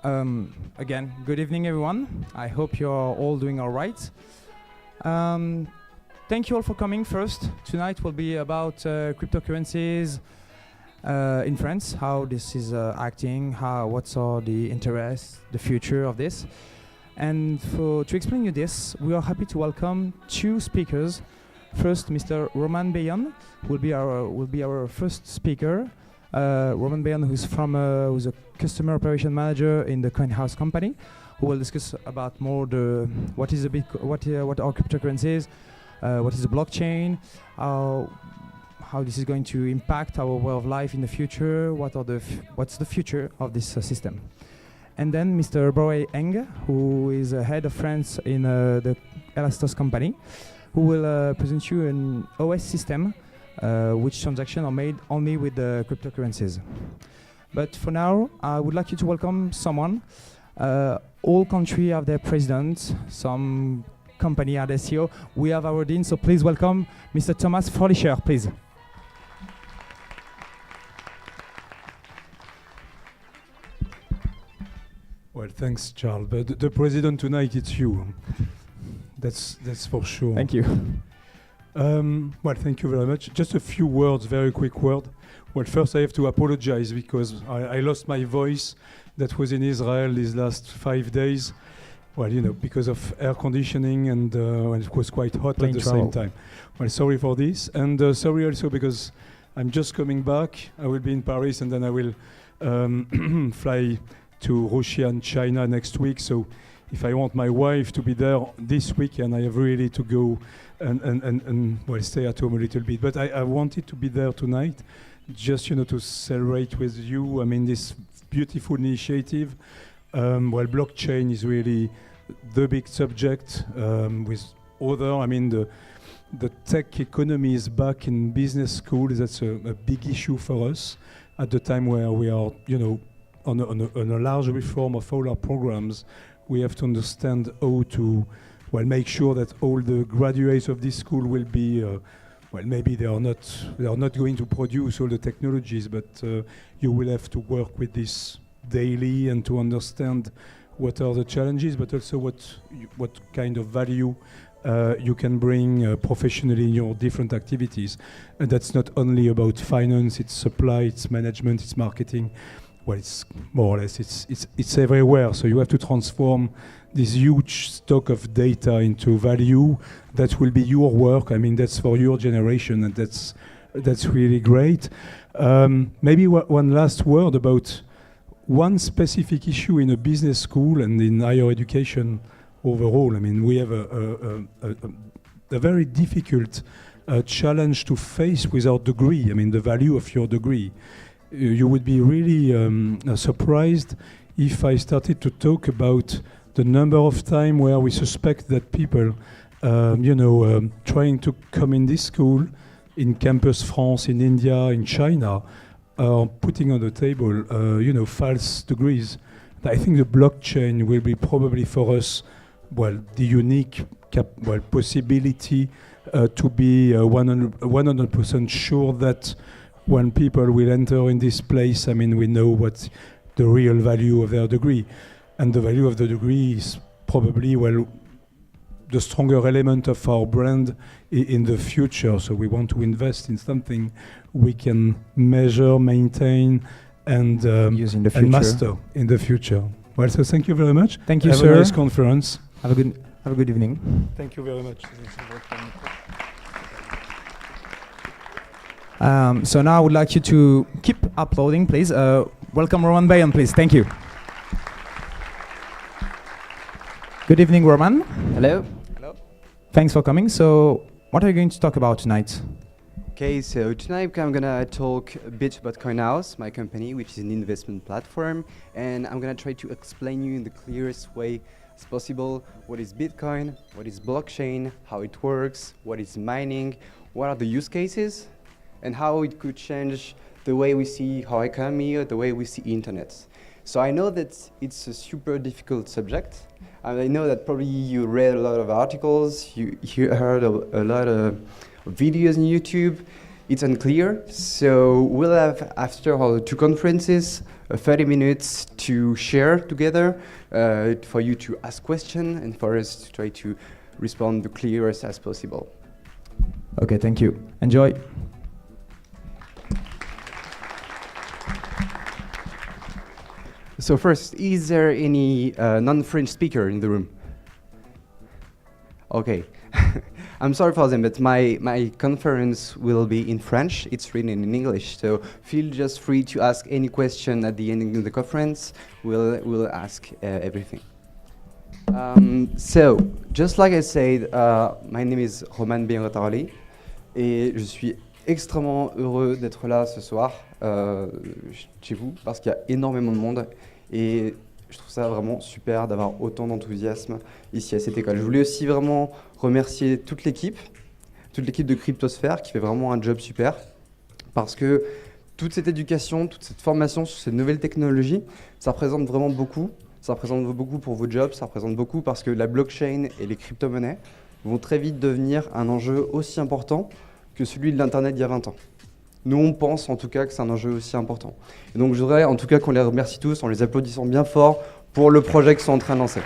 Again, good evening, everyone. I hope you're all doing all right. Thank you all for coming first. Tonight will be about cryptocurrencies in France, how this is acting, what's all the interests, the future of this. And to explain you this, we are happy to welcome two speakers. First, Mr. Roman Beyan will be our first speaker. Roman Beyan, who's a customer operation manager in the CoinHouse company, who will discuss about more what are cryptocurrencies, what is the blockchain, how this is going to impact our way of life in the future, what's the future of this system. And then Mr. Boé Eng, who is head of France in the Elastos company, who will present you an OS system which transactions are made only with the cryptocurrencies. But for now, I would like you to welcome someone. All countries have their president, some company have their CEO. We have our dean, so please welcome Mr. Thomas Fröhlicher, please. Well, thanks, Charles. But the president tonight, it's you. That's for sure. Thank you. Well, thank you very much. Just a few words, very quick word. Well, first I have to apologize because I lost my voice that was in Israel these last 5 days. Well, because of air conditioning and it was quite hot at the same time. Well, sorry for this. And sorry also because I'm just coming back. I will be in Paris and then I will fly to Russia and China next week. So if I want my wife to be there this weekend, I have really to go and well, stay at home a little bit. But I wanted to be there tonight, just to celebrate with you. I mean, this beautiful initiative. Well, blockchain is really the big subject. With other, I mean, the tech economy is back in business schools. That's a big issue for us at the time where we are, on a large reform of all our programs. We have to understand how to, well, make sure that all the graduates of this school will be, well, maybe they are not going to produce all the technologies, but you will have to work with this daily and to understand what are the challenges, but also what kind of value you can bring professionally in your different activities. And that's not only about finance, it's supply, it's management, it's marketing. Well, it's more or less, it's everywhere. So you have to transform this huge stock of data into value. That will be your work. I mean, that's for your generation, and that's really great. Maybe one last word about one specific issue in a business school and in higher education overall. I mean, we have a very difficult challenge to face with our degree. I mean, the value of your degree. You would be really surprised if I started to talk about the number of times where we suspect that people, trying to come in this school, in Campus France, in India, in China, are putting on the table, false degrees. I think the blockchain will be probably for us, well, the unique possibility to be 100% sure that when people will enter in this place, I mean, we know what the real value of their degree. And the value of the degree is probably, well, the stronger element of our brand in the future. So we want to invest in something we can measure, maintain, and use in the future. And master in the future. Well, so thank you very much. Thank you, Have sir. a nice conference. Have a good evening. Thank you very much. So now I would like you to keep uploading, please. Welcome Roman Beyan, please. Thank you. Good evening, Roman. Hello. Hello. Thanks for coming. So what are you going to talk about tonight? Okay, so tonight I'm gonna talk a bit about CoinHouse, my company, which is an investment platform, and I'm gonna try to explain you in the clearest way as possible what is Bitcoin, what is blockchain, how it works, what is mining, what are the use cases, and how it could change the way we see our economy or the way we see internet. So I know that it's a super difficult subject. And I know that probably you read a lot of articles, you heard a lot of videos on YouTube. it's unclear. So we'll have, after our two conferences, 30 minutes to share together, for you to ask questions and for us to try to respond the clearest as possible. Okay, thank you. Enjoy. So first, is there any non-French speaker in the room? Okay. I'm sorry for them, but my conference will be in French. It's written in English, so feel just free to ask any question at the end of the conference. We'll ask everything. So, just like I said, my name is Roman Benrotaroli, et je suis extrêmement heureux d'être là ce soir chez vous, parce qu'il y a énormément de monde, et je trouve ça vraiment super d'avoir autant d'enthousiasme ici à cette école. Je voulais aussi vraiment remercier toute l'équipe de Cryptosphère qui fait vraiment un job super, parce que toute cette éducation, toute cette formation sur ces nouvelles technologies, ça représente vraiment beaucoup. Ça représente beaucoup pour vos jobs, ça représente beaucoup parce que la blockchain et les crypto-monnaies vont très vite devenir un enjeu aussi important que celui de l'Internet il y a 20 ans. Nous, on pense en tout cas que c'est un enjeu aussi important. Et donc je voudrais en tout cas qu'on les remercie tous en les applaudissant bien fort pour le projet qu'ils sont en train de lancer.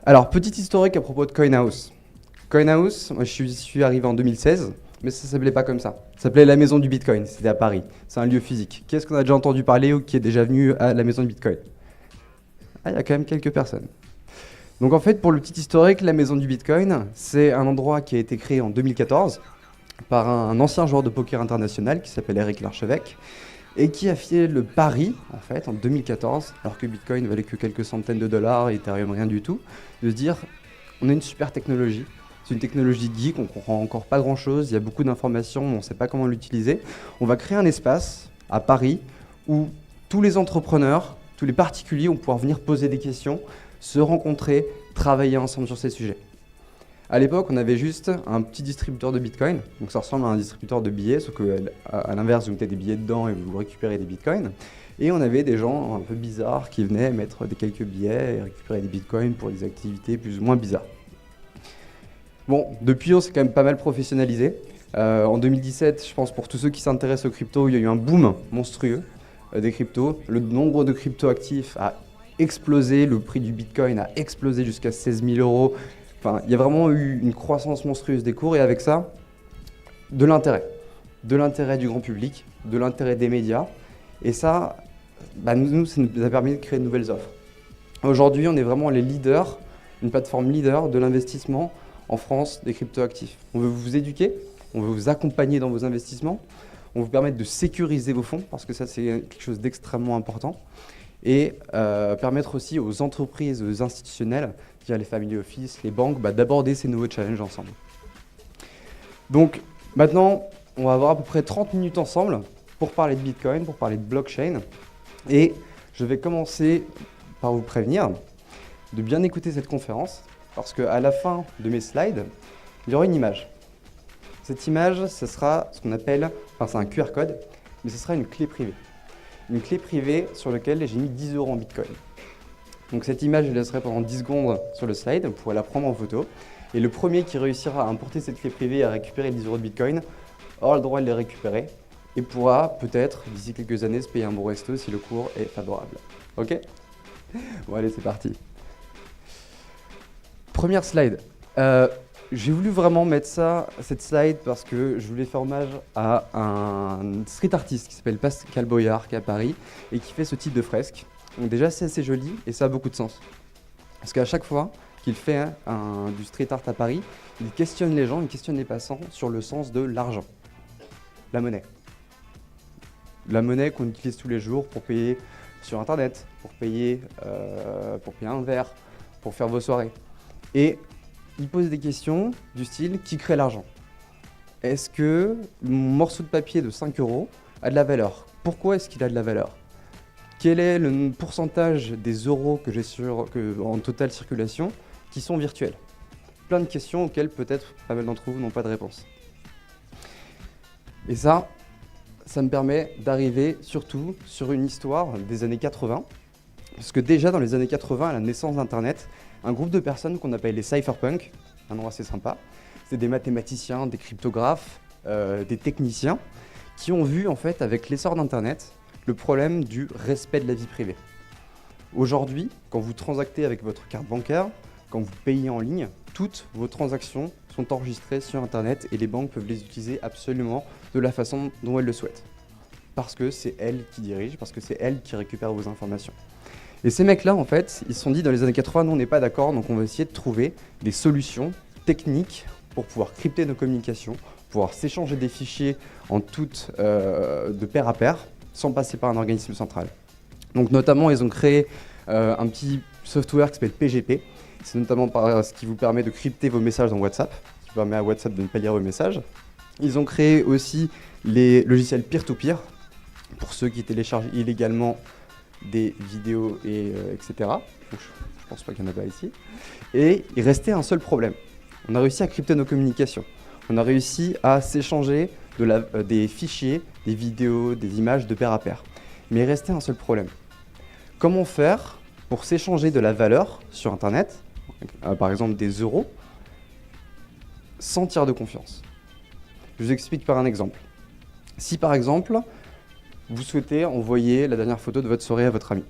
Alors, petit historique à propos de CoinHouse. CoinHouse, moi je suis arrivé en 2016. Mais ça ne s'appelait pas comme ça. Ça s'appelait la maison du Bitcoin, c'était à Paris. C'est un lieu physique. Qui est-ce qu'on a déjà entendu parler ou qui est déjà venu à la maison du Bitcoin? Ah, il y a quand même quelques personnes. Donc en fait, pour le petit historique, la maison du Bitcoin, c'est un endroit qui a été créé en 2014 par un ancien joueur de poker international qui s'appelle Eric Larchevêque et qui a fait le pari, en fait, en 2014, alors que Bitcoin valait que quelques centaines de dollars et Ethereum rien du tout, de se dire, on a une super technologie. C'est une technologie geek, on ne comprend encore pas grand-chose, il y a beaucoup d'informations, mais on ne sait pas comment l'utiliser. On va créer un espace à Paris où tous les entrepreneurs, tous les particuliers vont pouvoir venir poser des questions, se rencontrer, travailler ensemble sur ces sujets. À l'époque, on avait juste un petit distributeur de Bitcoin, donc ça ressemble à un distributeur de billets, sauf qu'à l'inverse, vous mettez des billets dedans et vous récupérez des Bitcoins. Et on avait des gens un peu bizarres qui venaient mettre quelques billets et récupérer des Bitcoins pour des activités plus ou moins bizarres. Bon, depuis, on s'est quand même pas mal professionnalisé. En 2017, je pense pour tous ceux qui s'intéressent aux cryptos, il y a eu un boom monstrueux des cryptos. Le nombre de cryptos actifs a explosé, le prix du Bitcoin a explosé jusqu'à 16 000 euros. Enfin, il y a vraiment eu une croissance monstrueuse des cours et avec ça, de l'intérêt. De l'intérêt du grand public, de l'intérêt des médias. Et ça, nous, ça nous a permis de créer de nouvelles offres. Aujourd'hui, on est vraiment les leaders, une plateforme leader de l'investissement en France des cryptoactifs. On veut vous éduquer, on veut vous accompagner dans vos investissements, on veut vous permettre de sécuriser vos fonds, parce que ça c'est quelque chose d'extrêmement important, et permettre aussi aux entreprises, aux institutionnels, les family office, les banques, d'aborder ces nouveaux challenges ensemble. Donc maintenant, on va avoir à peu près 30 minutes ensemble pour parler de Bitcoin, pour parler de blockchain, et je vais commencer par vous prévenir de bien écouter cette conférence, parce qu'à la fin de mes slides, il y aura une image. Cette image, ce sera ce qu'on appelle, c'est un QR code, mais ce sera une clé privée. Une clé privée sur laquelle j'ai mis 10 € en Bitcoin. Donc cette image, je la laisserai pendant 10 secondes sur le slide, vous pourrez la prendre en photo. Et le premier qui réussira à importer cette clé privée et à récupérer les 10 € de Bitcoin aura le droit de les récupérer et pourra peut-être, d'ici quelques années, se payer un bon resto si le cours est favorable. Ok? Bon allez, c'est parti. Première slide. J'ai voulu vraiment mettre cette slide parce que je voulais faire hommage à un street artiste qui s'appelle Pascal Boyard, qui est à Paris, et qui fait ce type de fresque. Donc déjà, c'est assez joli et ça a beaucoup de sens. Parce qu'à chaque fois qu'il fait du street art à Paris, il questionne les gens, il questionne les passants sur le sens de l'argent. La monnaie. La monnaie qu'on utilise tous les jours pour payer sur Internet, pour payer un verre, pour faire vos soirées. Et il pose des questions du style, qui crée l'argent? Est-ce que mon morceau de papier de 5 € a de la valeur? Pourquoi est-ce qu'il a de la valeur? Quel est le pourcentage des euros que j'ai en totale circulation qui sont virtuels? Plein de questions auxquelles peut-être pas mal d'entre vous n'ont pas de réponse. Et ça me permet d'arriver surtout sur une histoire des années 80. Parce que déjà dans les années 80, à la naissance d'Internet, un groupe de personnes qu'on appelle les cypherpunks, un nom assez sympa. C'est des mathématiciens, des cryptographes, des techniciens qui ont vu en fait avec l'essor d'Internet le problème du respect de la vie privée. Aujourd'hui, quand vous transactez avec votre carte bancaire, quand vous payez en ligne, toutes vos transactions sont enregistrées sur Internet et les banques peuvent les utiliser absolument de la façon dont elles le souhaitent. Parce que c'est elles qui dirigent, parce que c'est elles qui récupèrent vos informations. Et ces mecs-là, en fait, ils se sont dit dans les années 80, nous on n'est pas d'accord, donc on va essayer de trouver des solutions techniques pour pouvoir crypter nos communications, pouvoir s'échanger des fichiers en toute de pair à pair, sans passer par un organisme central. Donc notamment, ils ont créé un petit software qui s'appelle PGP. C'est notamment ce qui vous permet de crypter vos messages dans WhatsApp, qui permet à WhatsApp de ne pas lire vos messages. Ils ont créé aussi les logiciels peer-to-peer, pour ceux qui téléchargent illégalement des vidéos, etc. Je pense pas qu'il y en a pas ici. Et il restait un seul problème. On a réussi à crypter nos communications. On a réussi à s'échanger des fichiers, des vidéos, des images de pair à pair. Mais il restait un seul problème. Comment faire pour s'échanger de la valeur sur Internet, par exemple des euros, sans tiers de confiance? Je vous explique par un exemple. Si par exemple, vous souhaitez envoyer la dernière photo de votre soirée à votre ami,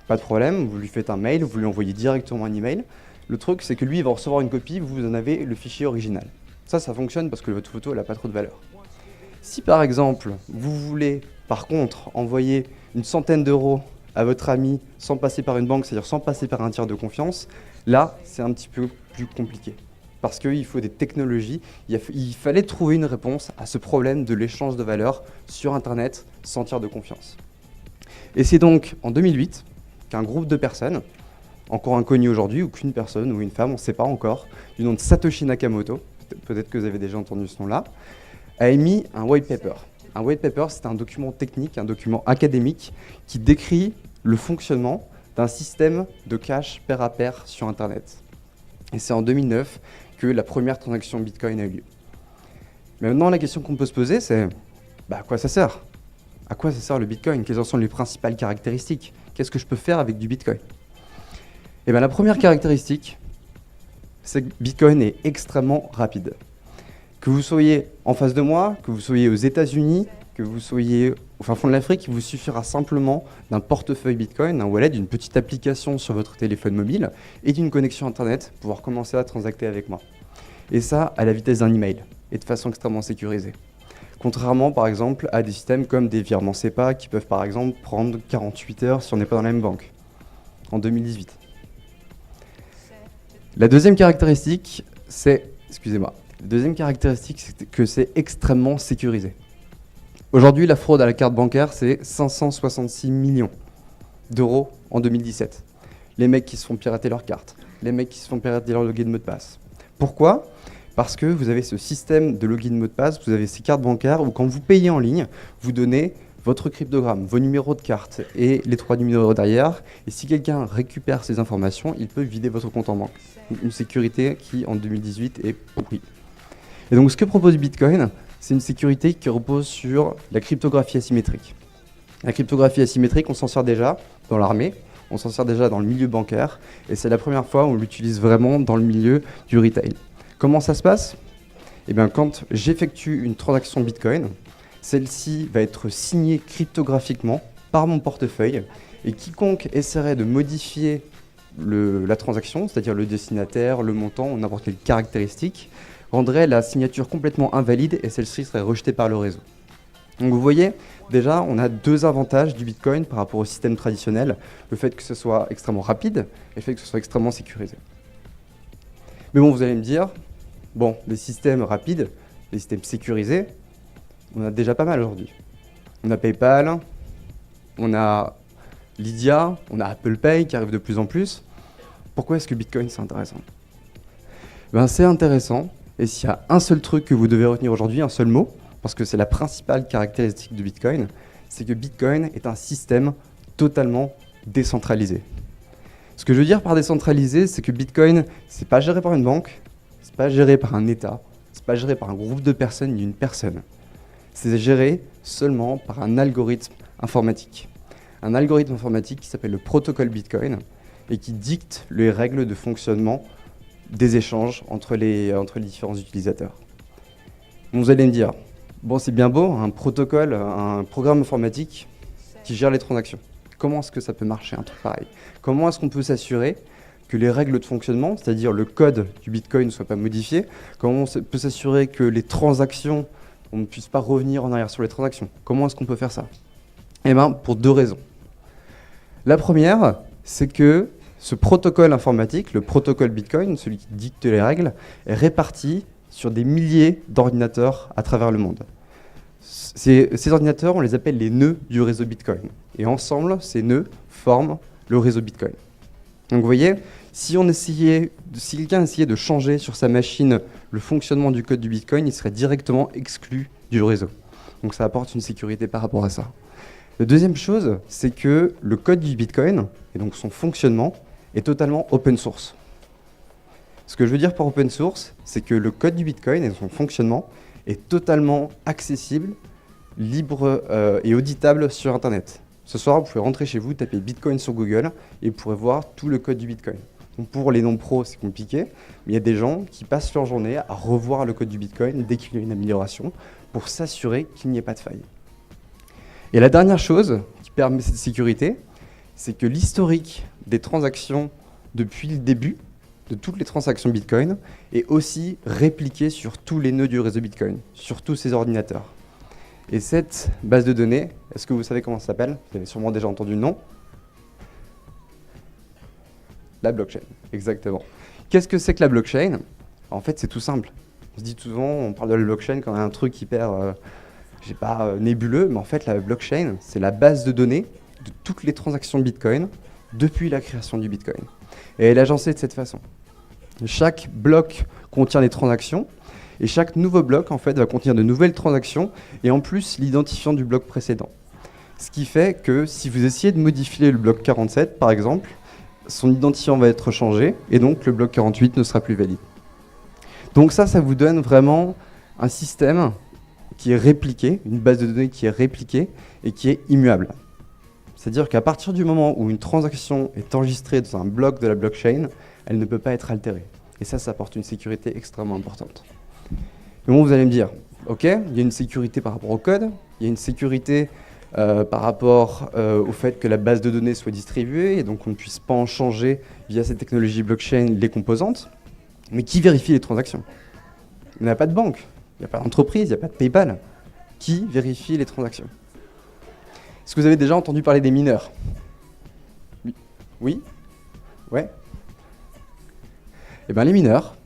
pas de problème, vous lui faites un mail, vous lui envoyez directement un email. Le truc, c'est que lui, il va recevoir une copie, vous en avez le fichier original. Ça fonctionne parce que votre photo, elle n'a pas trop de valeur. Si par exemple, vous voulez par contre envoyer une centaine d'euros à votre ami sans passer par une banque, c'est-à-dire sans passer par un tiers de confiance, là, c'est un petit peu plus compliqué. Parce qu'il faut des technologies, il fallait trouver une réponse à ce problème de l'échange de valeurs sur Internet sans tiers de confiance. Et c'est donc en 2008 qu'un groupe de personnes, encore inconnues aujourd'hui, ou qu'une personne ou une femme, on ne sait pas encore, du nom de Satoshi Nakamoto, peut-être que vous avez déjà entendu ce nom-là, a émis un white paper. Un white paper, c'est un document technique, un document académique qui décrit le fonctionnement d'un système de cash pair à pair sur Internet. Et c'est en 2009 que la première transaction Bitcoin a eu lieu. Mais maintenant, la question qu'on peut se poser, c'est à quoi ça sert? À quoi ça sert le Bitcoin? Quelles en sont les principales caractéristiques? Qu'est-ce que je peux faire avec du Bitcoin? Et bien, la première caractéristique, c'est que Bitcoin est extrêmement rapide. Que vous soyez en face de moi, que vous soyez aux États-Unis, que vous soyez au fin fond de l'Afrique, il vous suffira simplement d'un portefeuille Bitcoin, d'un wallet, d'une petite application sur votre téléphone mobile et d'une connexion Internet pour pouvoir commencer à transacter avec moi. Et ça, à la vitesse d'un email et de façon extrêmement sécurisée. Contrairement, par exemple, à des systèmes comme des virements SEPA qui peuvent, par exemple, prendre 48 heures si on n'est pas dans la même banque, en 2018. La deuxième caractéristique, c'est que c'est extrêmement sécurisé. Aujourd'hui, la fraude à la carte bancaire, c'est 566 millions d'euros en 2017. Les mecs qui se font pirater leur carte, les mecs qui se font pirater leur login mot de passe. Pourquoi? Parce que vous avez ce système de login mot de passe, vous avez ces cartes bancaires où quand vous payez en ligne, vous donnez votre cryptogramme, vos numéros de carte et les 3 numéros derrière. Et si quelqu'un récupère ces informations, il peut vider votre compte en banque. Une sécurité qui, en 2018, est pourrie. Et donc, ce que propose Bitcoin, c'est une sécurité qui repose sur la cryptographie asymétrique. La cryptographie asymétrique, on s'en sert déjà dans l'armée, on s'en sert déjà dans le milieu bancaire, et c'est la première fois où on l'utilise vraiment dans le milieu du retail. Comment ça se passe? Eh bien, quand j'effectue une transaction Bitcoin, celle-ci va être signée cryptographiquement par mon portefeuille, et quiconque essaierait de modifier la transaction, c'est-à-dire le destinataire, le montant ou n'importe quelle caractéristique, rendrait la signature complètement invalide et celle-ci serait rejetée par le réseau. Donc vous voyez, déjà, on a deux avantages du Bitcoin par rapport au système traditionnel, le fait que ce soit extrêmement rapide et le fait que ce soit extrêmement sécurisé. Mais bon, vous allez me dire, bon, des systèmes rapides, des systèmes sécurisés, on a déjà pas mal aujourd'hui. On a PayPal, on a Lydia, on a Apple Pay qui arrive de plus en plus. Pourquoi est-ce que Bitcoin c'est intéressant? C'est intéressant. Et s'il y a un seul truc que vous devez retenir aujourd'hui, un seul mot, parce que c'est la principale caractéristique de Bitcoin, c'est que Bitcoin est un système totalement décentralisé. Ce que je veux dire par décentralisé, c'est que Bitcoin, c'est pas géré par une banque, c'est pas géré par un État, c'est pas géré par un groupe de personnes ni une personne. C'est géré seulement par un algorithme informatique. Un algorithme informatique qui s'appelle le protocole Bitcoin et qui dicte les règles de fonctionnement des échanges entre les différents utilisateurs. Vous allez me dire, bon, c'est bien beau, un protocole, un programme informatique qui gère les transactions. Comment est-ce que ça peut marcher, un truc pareil? Comment est-ce qu'on peut s'assurer que les règles de fonctionnement, c'est-à-dire le code du Bitcoin, ne soient pas modifiées? Comment on peut s'assurer que les transactions, on ne puisse pas revenir en arrière sur les transactions? Comment est-ce qu'on peut faire ça? Eh bien, pour 2 raisons. La première, c'est que ce protocole informatique, le protocole Bitcoin, celui qui dicte les règles, est réparti sur des milliers d'ordinateurs à travers le monde. Ces ordinateurs, on les appelle les nœuds du réseau Bitcoin. Et ensemble, ces nœuds forment le réseau Bitcoin. Donc vous voyez, si quelqu'un essayait de changer sur sa machine le fonctionnement du code du Bitcoin, il serait directement exclu du réseau. Donc ça apporte une sécurité par rapport à ça. La deuxième chose, c'est que le code du Bitcoin, et donc son fonctionnement, est totalement open source. Ce que je veux dire par open source, c'est que le code du Bitcoin et son fonctionnement est totalement accessible, libre et auditable sur Internet. Ce soir, vous pouvez rentrer chez vous, taper Bitcoin sur Google et vous pourrez voir tout le code du Bitcoin. Donc pour les non-pros, c'est compliqué, mais il y a des gens qui passent leur journée à revoir le code du Bitcoin dès qu'il y a une amélioration pour s'assurer qu'il n'y ait pas de faille. Et la dernière chose qui permet cette sécurité, c'est que l'historique des transactions depuis le début, de toutes les transactions Bitcoin, est aussi répliqué sur tous les nœuds du réseau Bitcoin, sur tous ces ordinateurs. Et cette base de données, est-ce que vous savez comment ça s'appelle? Vous avez sûrement déjà entendu le nom. La blockchain, exactement. Qu'est-ce que c'est que la blockchain? En fait, c'est tout simple. On se dit souvent, on parle de la blockchain quand on a un truc hyper, nébuleux, mais en fait, la blockchain, c'est la base de données de toutes les transactions Bitcoin depuis la création du Bitcoin. Et elle est agencée de cette façon. Chaque bloc contient des transactions, et chaque nouveau bloc, en fait, va contenir de nouvelles transactions, et en plus, l'identifiant du bloc précédent. Ce qui fait que si vous essayez de modifier le bloc 47, par exemple, son identifiant va être changé, et donc le bloc 48 ne sera plus valide. Donc ça vous donne vraiment un système qui est répliqué, une base de données qui est répliquée et qui est immuable. C'est-à-dire qu'à partir du moment où une transaction est enregistrée dans un bloc de la blockchain, elle ne peut pas être altérée. Et ça apporte une sécurité extrêmement importante. Et bon, vous allez me dire, ok, il y a une sécurité par rapport au code, il y a une sécurité par rapport au fait que la base de données soit distribuée et donc on ne puisse pas en changer via cette technologie blockchain les composantes. Mais qui vérifie les transactions? Il n'y a pas de banque, il n'y a pas d'entreprise, il n'y a pas de PayPal. Qui vérifie les transactions? Est-ce que vous avez déjà entendu parler des mineurs? Oui? Oui? Ouais? Eh bien les mineurs,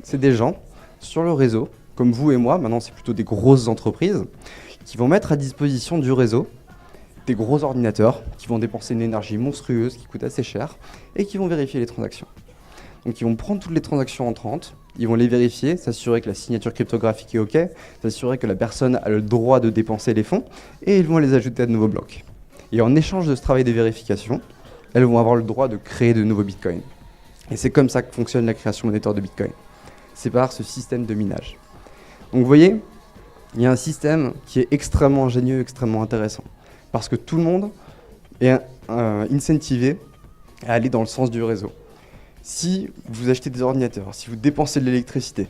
c'est des gens sur le réseau, comme vous et moi, maintenant c'est plutôt des grosses entreprises, qui vont mettre à disposition du réseau des gros ordinateurs qui vont dépenser une énergie monstrueuse, qui coûte assez cher, et qui vont vérifier les transactions. Donc ils vont prendre toutes les transactions entrantes, ils vont les vérifier, s'assurer que la signature cryptographique est OK, s'assurer que la personne a le droit de dépenser les fonds, et ils vont les ajouter à de nouveaux blocs. Et en échange de ce travail de vérification, elles vont avoir le droit de créer de nouveaux bitcoins. Et c'est comme ça que fonctionne la création monétaire de bitcoin. C'est par ce système de minage. Donc vous voyez, il y a un système qui est extrêmement ingénieux, extrêmement intéressant. Parce que tout le monde est incentivé à aller dans le sens du réseau. Si vous achetez des ordinateurs, si vous dépensez de l'électricité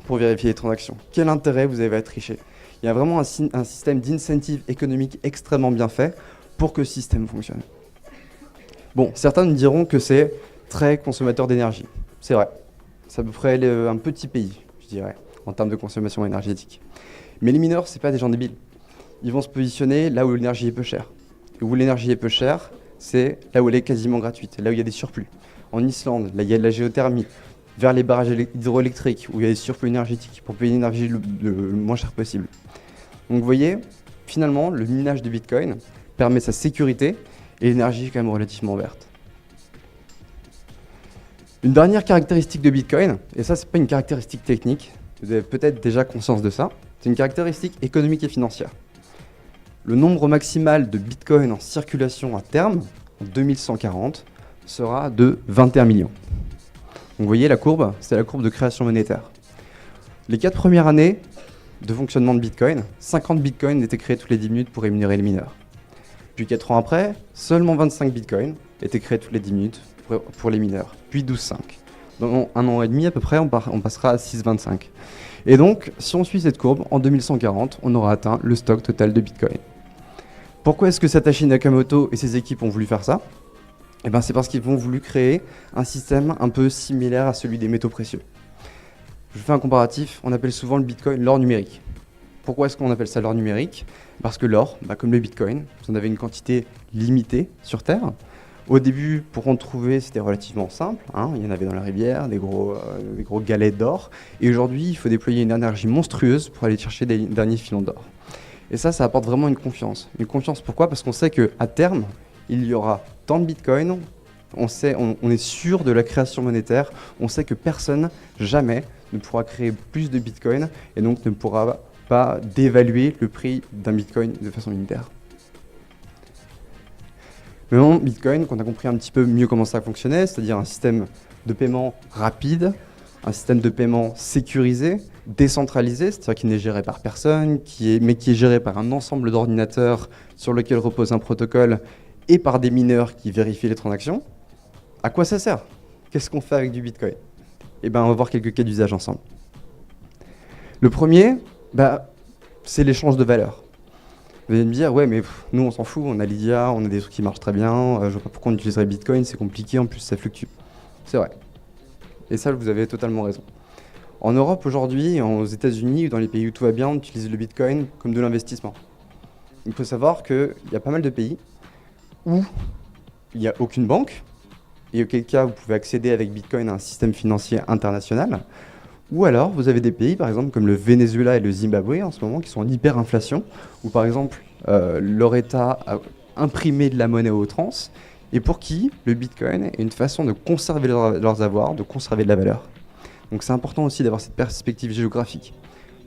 pour vérifier les transactions, quel intérêt vous avez à tricher? Il y a vraiment un système d'incentive économique extrêmement bien fait pour que ce système fonctionne. Bon, certains nous diront que c'est très consommateur d'énergie. C'est vrai. C'est à peu près un petit pays, je dirais, en termes de consommation énergétique. Mais les mineurs, ce n'est pas des gens débiles. Ils vont se positionner là où l'énergie est peu chère. Et où l'énergie est peu chère, c'est là où elle est quasiment gratuite, là où il y a des surplus. En Islande, là il y a de la géothermie, vers les barrages hydroélectriques, où il y a des surplus énergétiques, pour payer l'énergie le moins cher possible. Donc vous voyez, finalement, le minage de Bitcoin permet sa sécurité et l'énergie est quand même relativement verte. Une dernière caractéristique de Bitcoin, et ça c'est pas une caractéristique technique, vous avez peut-être déjà conscience de ça, c'est une caractéristique économique et financière. Le nombre maximal de Bitcoin en circulation à terme, en 2140, sera de 21 millions. Donc vous voyez la courbe, c'est la courbe de création monétaire. Les 4 premières années de fonctionnement de Bitcoin, 50 Bitcoins étaient créés toutes les 10 minutes pour rémunérer les mineurs. Puis 4 ans après, seulement 25 Bitcoins étaient créés toutes les 10 minutes pour les mineurs, puis 12,5. Dans 1 an et demi à peu près, on passera à 6,25. Et donc, si on suit cette courbe, en 2140, on aura atteint le stock total de Bitcoin. Pourquoi est-ce que Satoshi Nakamoto et ses équipes ont voulu faire ça? Eh ben, c'est parce qu'ils ont voulu créer un système un peu similaire à celui des métaux précieux. Je fais un comparatif, on appelle souvent le Bitcoin l'or numérique. Pourquoi est-ce qu'on appelle ça l'or numérique? Parce que l'or, comme le Bitcoin, vous en avez une quantité limitée sur Terre. Au début, pour en trouver, c'était relativement simple. Il y en avait dans la rivière, des gros galets d'or. Et aujourd'hui, il faut déployer une énergie monstrueuse pour aller chercher des derniers filons d'or. Et ça apporte vraiment une confiance. Une confiance, pourquoi? Parce qu'on sait qu'à terme, il y aura tant de Bitcoin. On est sûr de la création monétaire. On sait que personne, jamais, ne pourra créer plus de Bitcoin et donc ne pourra pas dévaluer le prix d'un Bitcoin de façon unitaire. Maintenant, Bitcoin, qu'on a compris un petit peu mieux comment ça fonctionnait, c'est-à-dire un système de paiement rapide, un système de paiement sécurisé, décentralisé, c'est-à-dire qui n'est géré par personne, mais qui est géré par un ensemble d'ordinateurs sur lequel repose un protocole et par des mineurs qui vérifient les transactions. À quoi ça sert? Qu'est-ce qu'on fait avec du Bitcoin? Eh bien, on va voir quelques cas d'usage ensemble. Le premier, c'est l'échange de valeur. Vous allez me dire, ouais, mais nous, on s'en fout, on a Lydia, on a des trucs qui marchent très bien, je vois pas pourquoi on utiliserait Bitcoin, c'est compliqué, en plus ça fluctue. C'est vrai. Et ça, vous avez totalement raison. En Europe aujourd'hui, aux États-Unis, ou dans les pays où tout va bien, on utilise le Bitcoin comme de l'investissement. Il faut savoir qu'il y a pas mal de pays où il n'y a aucune banque, et auquel cas vous pouvez accéder avec Bitcoin à un système financier international. Ou alors, vous avez des pays, par exemple, comme le Venezuela et le Zimbabwe, en ce moment, qui sont en hyperinflation, où, par exemple, leur État a imprimé de la monnaie à outrance, et pour qui le Bitcoin est une façon de conserver leurs avoirs, de conserver de la valeur. Donc c'est important aussi d'avoir cette perspective géographique.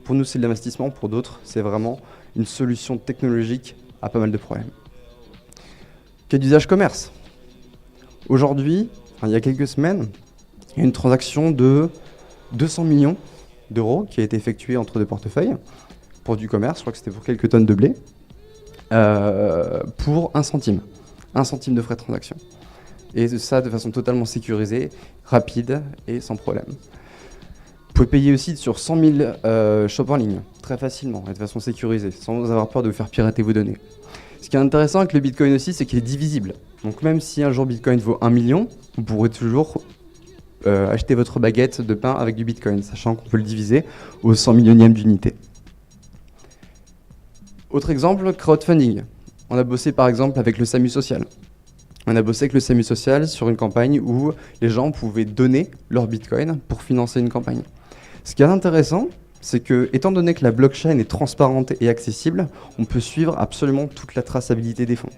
Pour nous, c'est de l'investissement, pour d'autres, c'est vraiment une solution technologique à pas mal de problèmes. Cas d'usage commerce. Aujourd'hui, il y a quelques semaines, il y a une transaction de 200 millions d'euros qui a été effectuée entre deux portefeuilles pour du commerce, je crois que c'était pour quelques tonnes de blé, pour 1 centime. 1 centime de frais de transaction. Et ça de façon totalement sécurisée, rapide et sans problème. Vous pouvez payer aussi sur 100 000 shops en ligne, très facilement et de façon sécurisée, sans avoir peur de vous faire pirater vos données. Ce qui est intéressant avec le Bitcoin aussi, c'est qu'il est divisible. Donc même si un jour Bitcoin vaut 1 million, vous pourrez toujours acheter votre baguette de pain avec du Bitcoin, sachant qu'on peut le diviser au 100 millionième d'unité. Autre exemple, crowdfunding. On a bossé par exemple avec le SAMU social. On a bossé avec le SAMU social sur une campagne où les gens pouvaient donner leur Bitcoin pour financer une campagne. Ce qui est intéressant, c'est que, étant donné que la blockchain est transparente et accessible, on peut suivre absolument toute la traçabilité des fonds.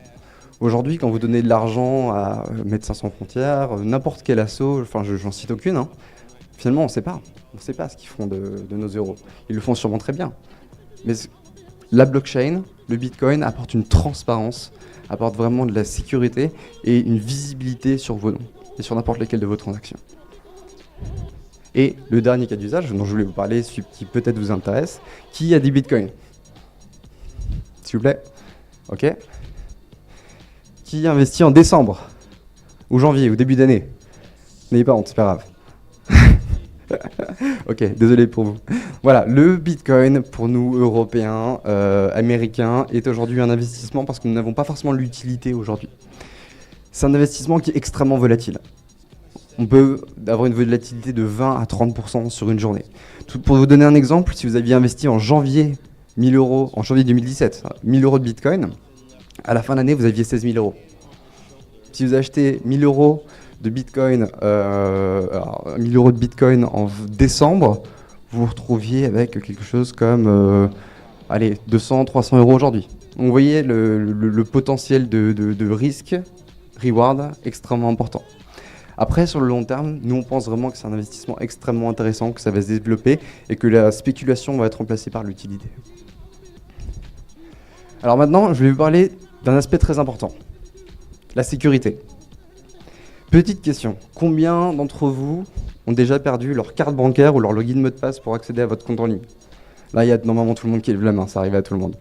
Aujourd'hui, quand vous donnez de l'argent à Médecins sans frontières, n'importe quel asso, enfin j'en cite aucune, finalement on ne sait pas. On ne sait pas ce qu'ils font de nos euros. Ils le font sûrement très bien. Mais la blockchain, le Bitcoin apporte une transparence, apporte vraiment de la sécurité et une visibilité sur vos noms et sur n'importe lesquelles de vos transactions. Et le dernier cas d'usage dont je voulais vous parler, celui qui peut-être vous intéresse, qui a des bitcoins? S'il vous plaît. Ok. Qui investit en décembre ou janvier ou début d'année? N'ayez pas honte, c'est pas grave. Ok, désolé pour vous. Voilà, le Bitcoin pour nous Européens, Américains, est aujourd'hui un investissement parce que nous n'avons pas forcément l'utilité aujourd'hui. C'est un investissement qui est extrêmement volatile. On peut avoir une volatilité de 20 à 30% sur une journée. Pour vous donner un exemple, si vous aviez investi en janvier 1000 euros, en janvier 2017, 1000 euros de Bitcoin, à la fin de l'année, vous aviez 16 000 euros. Si vous achetez 1000 euros de Bitcoin, 1000 euros de Bitcoin en décembre, vous vous retrouviez avec quelque chose comme 200, 300 euros aujourd'hui. Donc vous voyez le potentiel de risque, reward, extrêmement important. Après, sur le long terme, nous on pense vraiment que c'est un investissement extrêmement intéressant, que ça va se développer et que la spéculation va être remplacée par l'utilité. Alors maintenant, je vais vous parler d'un aspect très important, la sécurité. Petite question, combien d'entre vous ont déjà perdu leur carte bancaire ou leur login mot de passe pour accéder à votre compte en ligne? Là, il y a normalement tout le monde qui lève la main, ça arrive à tout le monde.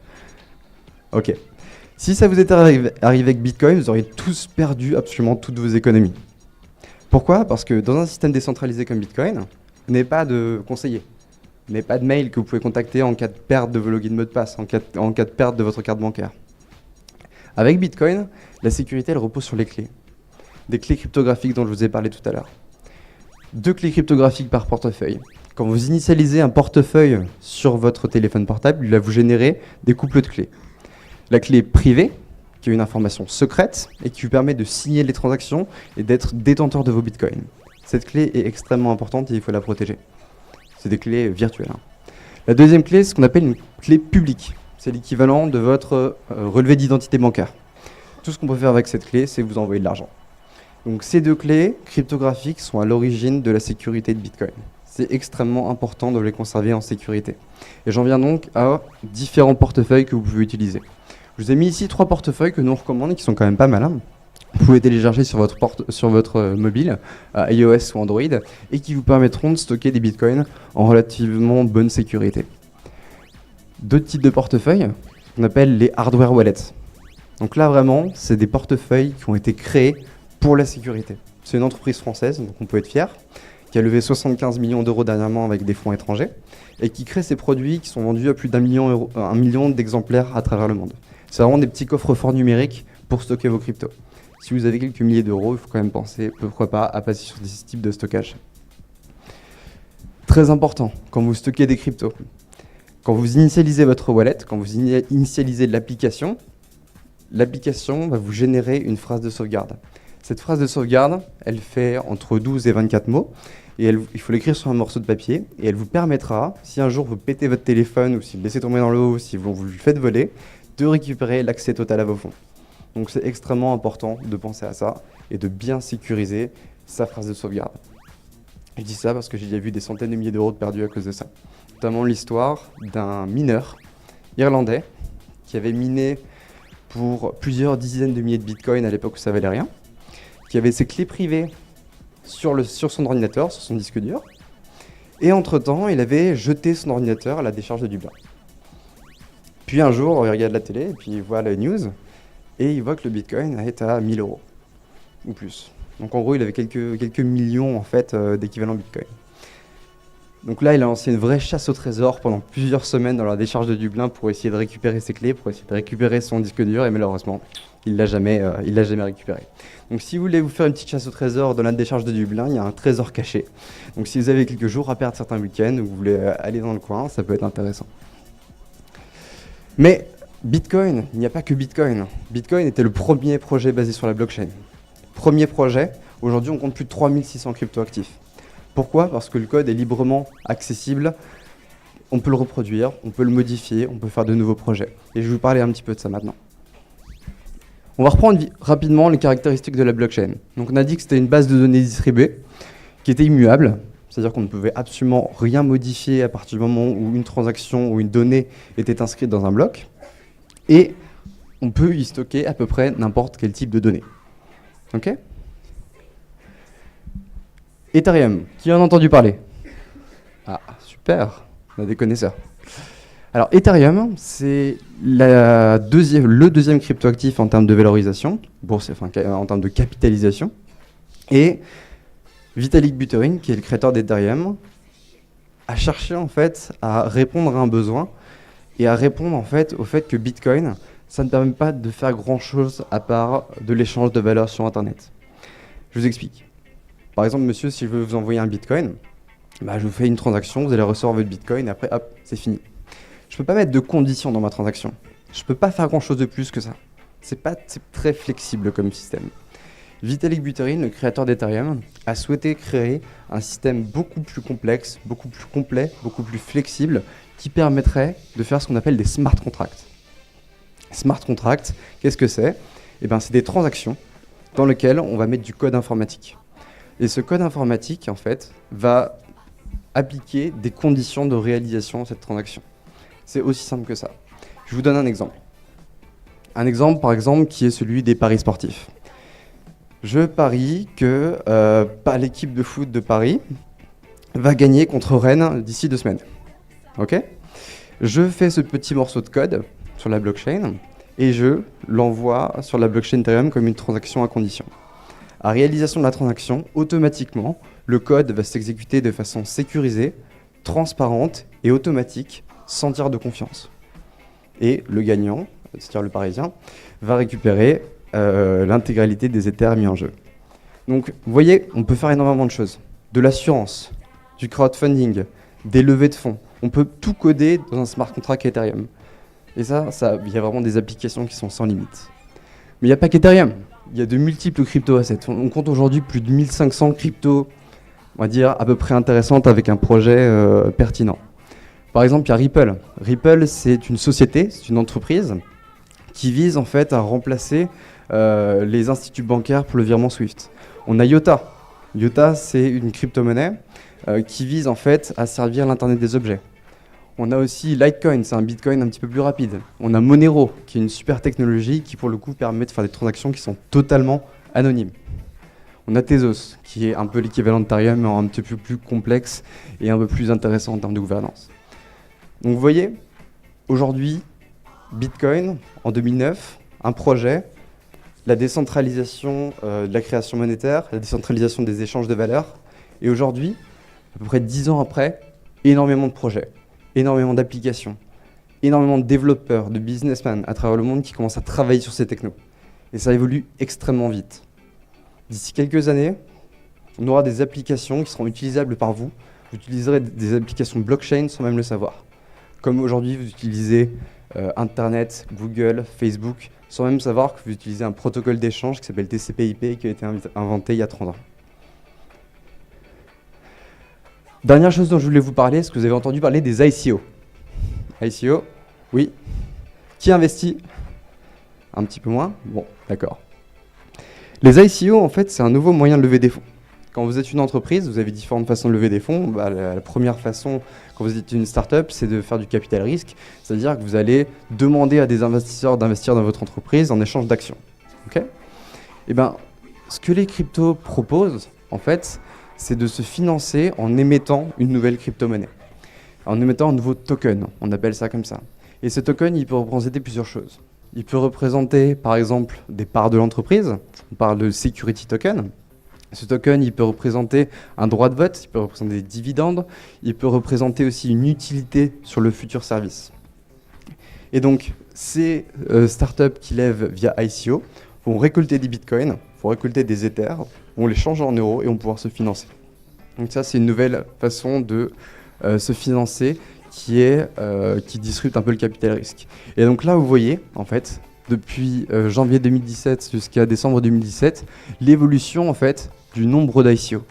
Ok. Si ça vous était arrivé avec Bitcoin, vous auriez tous perdu absolument toutes vos économies. Pourquoi? Parce que dans un système décentralisé comme Bitcoin, vous n'avez pas de conseiller. Vous n'avez pas de mail que vous pouvez contacter en cas de perte de vos logins mot de passe, en cas de perte de votre carte bancaire. Avec Bitcoin, la sécurité, elle repose sur les clés. Des clés cryptographiques dont je vous ai parlé tout à l'heure. 2 clés cryptographiques par portefeuille. Quand vous initialisez un portefeuille sur votre téléphone portable, il va vous générer des couples de clés. La clé privée, qui est une information secrète et qui vous permet de signer les transactions et d'être détenteur de vos bitcoins. Cette clé est extrêmement importante et il faut la protéger. C'est des clés virtuelles. La deuxième clé, c'est ce qu'on appelle une clé publique. C'est l'équivalent de votre relevé d'identité bancaire. Tout ce qu'on peut faire avec cette clé, c'est vous envoyer de l'argent. Donc ces 2 clés cryptographiques sont à l'origine de la sécurité de Bitcoin. C'est extrêmement important de les conserver en sécurité. Et j'en viens donc à différents portefeuilles que vous pouvez utiliser. Je vous ai mis ici 3 portefeuilles que nous on recommande et qui sont quand même pas mal. Vous pouvez télécharger sur votre mobile, iOS ou Android, et qui vous permettront de stocker des bitcoins en relativement bonne sécurité. 2 types de portefeuilles qu'on appelle les hardware wallets. Donc là vraiment, c'est des portefeuilles qui ont été créés pour la sécurité. C'est une entreprise française, donc on peut être fier, qui a levé 75 millions d'euros dernièrement avec des fonds étrangers, et qui crée ces produits qui sont vendus à plus d'1 million d'exemplaires à travers le monde. C'est vraiment des petits coffres-forts numériques pour stocker vos cryptos. Si vous avez quelques milliers d'euros, il faut quand même penser, pourquoi pas, à passer sur ce type de stockage. Très important, quand vous stockez des cryptos, quand vous initialisez votre wallet, quand vous initialisez l'application va vous générer une phrase de sauvegarde. Cette phrase de sauvegarde, elle fait entre 12 et 24 mots, et il faut l'écrire sur un morceau de papier, et elle vous permettra, si un jour vous pétez votre téléphone, ou si vous le laissez tomber dans l'eau, ou si vous le faites voler, de récupérer l'accès total à vos fonds. Donc c'est extrêmement important de penser à ça, et de bien sécuriser sa phrase de sauvegarde. Je dis ça parce que j'ai déjà vu des centaines de milliers d'euros de perdus à cause de ça. Notamment l'histoire d'un mineur irlandais qui avait miné pour plusieurs dizaines de milliers de bitcoins à l'époque où ça valait rien, qui avait ses clés privées sur son ordinateur, sur son disque dur, et entre-temps, il avait jeté son ordinateur à la décharge de Dublin. Puis un jour, il regarde la télé, et puis il voit la news, et il voit que le bitcoin est à 1000 euros, ou plus. Donc en gros, il avait quelques millions en fait, d'équivalent bitcoin. Donc là, il a lancé une vraie chasse au trésor pendant plusieurs semaines dans la décharge de Dublin pour essayer de récupérer ses clés, pour essayer de récupérer son disque dur, et malheureusement, il l'a jamais récupéré. Donc si vous voulez vous faire une petite chasse au trésor dans la décharge de Dublin, il y a un trésor caché. Donc si vous avez quelques jours à perdre certains week-ends, ou vous voulez aller dans le coin, ça peut être intéressant. Mais Bitcoin, il n'y a pas que Bitcoin. Bitcoin était le premier projet basé sur la blockchain. Premier projet, aujourd'hui on compte plus de 3600 cryptoactifs. Pourquoi? Parce que le code est librement accessible, on peut le reproduire, on peut le modifier, on peut faire de nouveaux projets. Et je vais vous parler un petit peu de ça maintenant. On va reprendre rapidement les caractéristiques de la blockchain. Donc on a dit que c'était une base de données distribuée qui était immuable, c'est-à-dire qu'on ne pouvait absolument rien modifier à partir du moment où une transaction ou une donnée était inscrite dans un bloc. Et on peut y stocker à peu près n'importe quel type de données. Ok? Ethereum, qui en a entendu parler? Ah, super, on a des connaisseurs. Alors, Ethereum, c'est le deuxième cryptoactif en termes de valorisation, en termes de capitalisation. Et Vitalik Buterin, qui est le créateur d'Ethereum, a cherché en fait à répondre à un besoin et à répondre en fait au fait que Bitcoin, ça ne permet pas de faire grand-chose à part de l'échange de valeurs sur Internet. Je vous explique. Par exemple, monsieur, si je veux vous envoyer un Bitcoin, je vous fais une transaction, vous allez recevoir votre Bitcoin, et après, hop, c'est fini. Je ne peux pas mettre de conditions dans ma transaction. Je ne peux pas faire grand-chose de plus que ça. C'est très flexible comme système. Vitalik Buterin, le créateur d'Ethereum, a souhaité créer un système beaucoup plus complexe, beaucoup plus complet, beaucoup plus flexible, qui permettrait de faire ce qu'on appelle des smart contracts. Smart contracts, qu'est-ce que c'est? C'est des transactions dans lesquelles on va mettre du code informatique. Et ce code informatique, en fait, va appliquer des conditions de réalisation de cette transaction. C'est aussi simple que ça. Je vous donne un exemple. Un exemple, par exemple, qui est celui des paris sportifs. Je parie que l'équipe de foot de Paris va gagner contre Rennes d'ici 2 semaines. Ok? Je fais ce petit morceau de code sur la blockchain et je l'envoie sur la blockchain Ethereum comme une transaction à condition. À réalisation de la transaction, automatiquement, le code va s'exécuter de façon sécurisée, transparente et automatique, sans tiers de confiance. Et le gagnant, c'est-à-dire le Parisien, va récupérer l'intégralité des Ethers mis en jeu. Donc, vous voyez, on peut faire énormément de choses. De l'assurance, du crowdfunding, des levées de fonds. On peut tout coder dans un smart contract Ethereum. Et ça, il y a vraiment des applications qui sont sans limite. Mais il n'y a pas qu'Ethereum. Il y a de multiples crypto-assets. On compte aujourd'hui plus de 1500 cryptos, on va dire, à peu près intéressantes avec un projet pertinent. Par exemple, il y a Ripple. Ripple, c'est une société, c'est une entreprise qui vise en fait à remplacer les instituts bancaires pour le virement SWIFT. On a IOTA. IOTA, c'est une crypto-monnaie qui vise en fait à servir l'Internet des objets. On a aussi Litecoin, c'est un Bitcoin un petit peu plus rapide. On a Monero, qui est une super technologie qui pour le coup permet de faire des transactions qui sont totalement anonymes. On a Tezos, qui est un peu l'équivalent d'Ethereum, mais un petit peu plus complexe et un peu plus intéressant en termes de gouvernance. Donc vous voyez, aujourd'hui, Bitcoin, en 2009, un projet, la décentralisation de la création monétaire, la décentralisation des échanges de valeurs, et aujourd'hui, à peu près 10 ans après, énormément de projets, énormément d'applications, énormément de développeurs, de businessmen à travers le monde qui commencent à travailler sur ces technos. Et ça évolue extrêmement vite. D'ici quelques années, on aura des applications qui seront utilisables par vous. Vous utiliserez des applications blockchain sans même le savoir. Comme aujourd'hui, vous utilisez Internet, Google, Facebook, sans même savoir que vous utilisez un protocole d'échange qui s'appelle TCP/IP qui a été inventé il y a 30 ans. Dernière chose dont je voulais vous parler, est-ce que vous avez entendu parler des ICO? ICO, oui. Qui investit? Un petit peu moins? Bon, d'accord. Les ICO, en fait, c'est un nouveau moyen de lever des fonds. Quand vous êtes une entreprise, vous avez différentes façons de lever des fonds. La première façon, quand vous êtes une start-up, c'est de faire du capital risque. C'est-à-dire que vous allez demander à des investisseurs d'investir dans votre entreprise en échange d'actions. Okay? Et ben, ce que les cryptos proposent, en fait, c'est de se financer en émettant une nouvelle crypto-monnaie, en émettant un nouveau token, on appelle ça comme ça. Et ce token, il peut représenter plusieurs choses. Il peut représenter, par exemple, des parts de l'entreprise, on parle de security token. Ce token, il peut représenter un droit de vote, il peut représenter des dividendes, il peut représenter aussi une utilité sur le futur service. Et donc, ces startups qui lèvent via ICO vont récolter des bitcoins, vont récolter des Ethers, vont les changer en euros et vont pouvoir se financer. Donc ça, c'est une nouvelle façon de se financer qui disrupte un peu le capital risque. Et donc là, vous voyez, en fait, depuis janvier 2017 jusqu'à décembre 2017, l'évolution en fait du nombre d'ICO.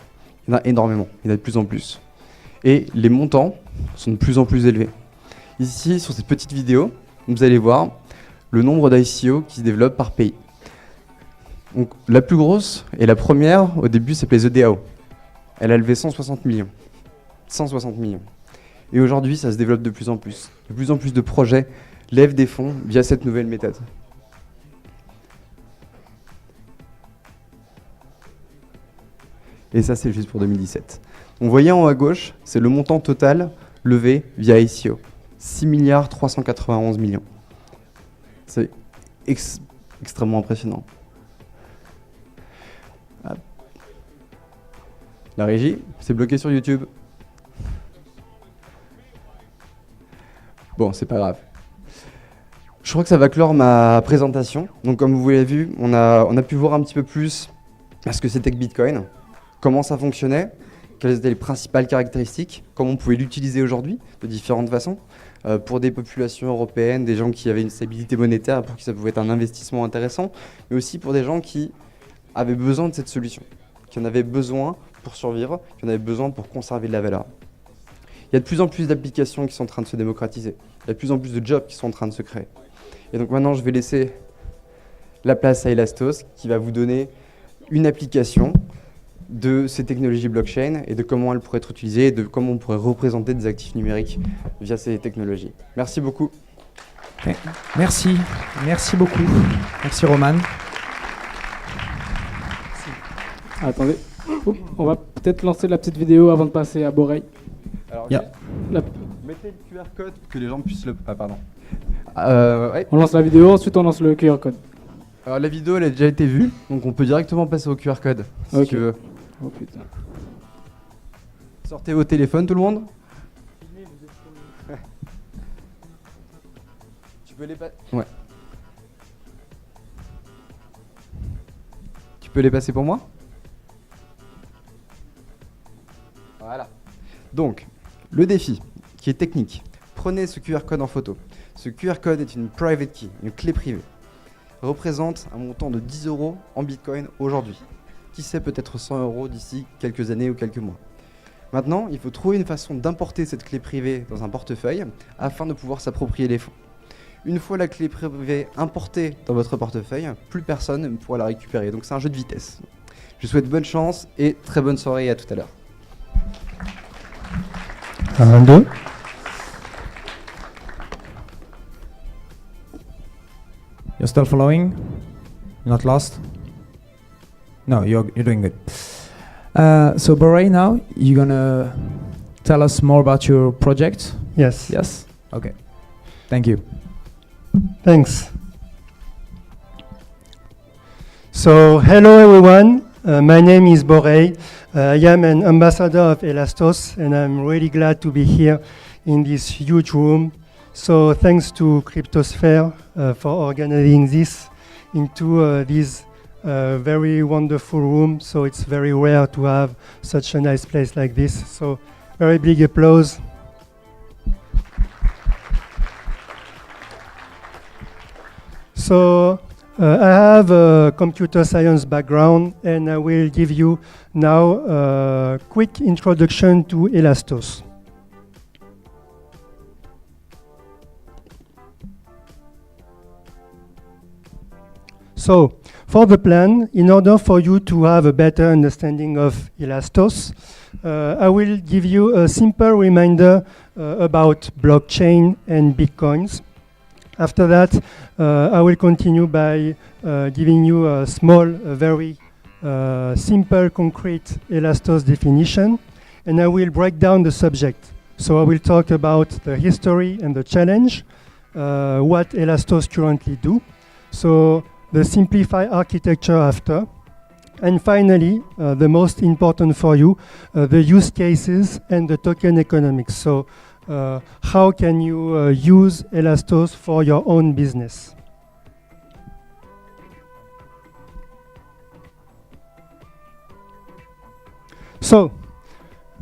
Il y en a énormément, il y en a de plus en plus. Et les montants sont de plus en plus élevés. Ici, sur cette petite vidéo, vous allez voir le nombre d'ICO qui se développent par pays. Donc, la plus grosse et la première, au début, s'appelait The DAO. Elle a levé 160 millions. 160 millions. Et aujourd'hui, ça se développe de plus en plus. De plus en plus de projets lèvent des fonds via cette nouvelle méthode. Et ça, c'est juste pour 2017. Donc, vous voyez en haut à gauche, c'est le montant total levé via ICO. 6,391 milliards. C'est extrêmement impressionnant. La régie, c'est bloqué sur YouTube. Bon, c'est pas grave. Je crois que ça va clore ma présentation. Donc comme vous l'avez vu, on a pu voir un petit peu plus ce que c'était que Bitcoin, comment ça fonctionnait, quelles étaient les principales caractéristiques, comment on pouvait l'utiliser aujourd'hui de différentes façons, pour des populations européennes, des gens qui avaient une stabilité monétaire, pour qui ça pouvait être un investissement intéressant, mais aussi pour des gens qui avaient besoin de cette solution, qui en avaient besoin pour survivre, qui en avaient besoin pour conserver de la valeur. Il y a de plus en plus d'applications qui sont en train de se démocratiser. Il y a de plus en plus de jobs qui sont en train de se créer. Et donc maintenant, je vais laisser la place à Elastos qui va vous donner une application de ces technologies blockchain et de comment elles pourraient être utilisées et de comment on pourrait représenter des actifs numériques via ces technologies. Merci beaucoup. Okay. Merci beaucoup. Merci Roman. Attendez, on va peut-être lancer la petite vidéo avant de passer à Borei. Alors, Yeah. mettez le QR code pour que les gens puissent le... Ah, pardon. Ouais. On lance la vidéo, ensuite on lance le QR code. Alors la vidéo elle a déjà été vue, donc on peut directement passer au QR code si Ok. tu veux. Oh putain. Sortez vos téléphones tout le monde. Tu peux les passer. Ouais. Tu peux les passer pour moi? Voilà. Donc, le défi, qui est technique. Prenez ce QR code en photo. Ce QR code est une private key, une clé privée. Représente un montant de 10 € en Bitcoin aujourd'hui. Qui sait, peut-être 100 € d'ici quelques années ou quelques mois. Maintenant, il faut trouver une façon d'importer cette clé privée dans un portefeuille afin de pouvoir s'approprier les fonds. Une fois la clé privée importée dans votre portefeuille, plus personne ne pourra la récupérer. Donc c'est un jeu de vitesse. Je vous souhaite bonne chance et très bonne soirée et à tout à l'heure. 1, 2. You're still following? You're not lost? No, you're doing good. So Boré, now you're gonna tell us more about your project. Yes. Yes? Okay. Thank you. Thanks. So, hello everyone. My name is Boré. I am an ambassador of Elastos, and I'm really glad to be here in this huge room. So, thanks to Cryptosphere for organizing this into this very wonderful room. So, it's very rare to have such a nice place like this. So, very big applause. So, I have a computer science background, and I will give you now a quick introduction to Elastos. So, for the plan, in order for you to have a better understanding of Elastos, I will give you a simple reminder about blockchain and Bitcoins. After that, I will continue by giving you a small, very simple, concrete Elastos definition, and I will break down the subject. So I will talk about the history and the challenge, what Elastos currently do, so the simplified architecture after, and finally, the most important for you, the use cases and the token economics. So how can you use Elastos for your own business? So,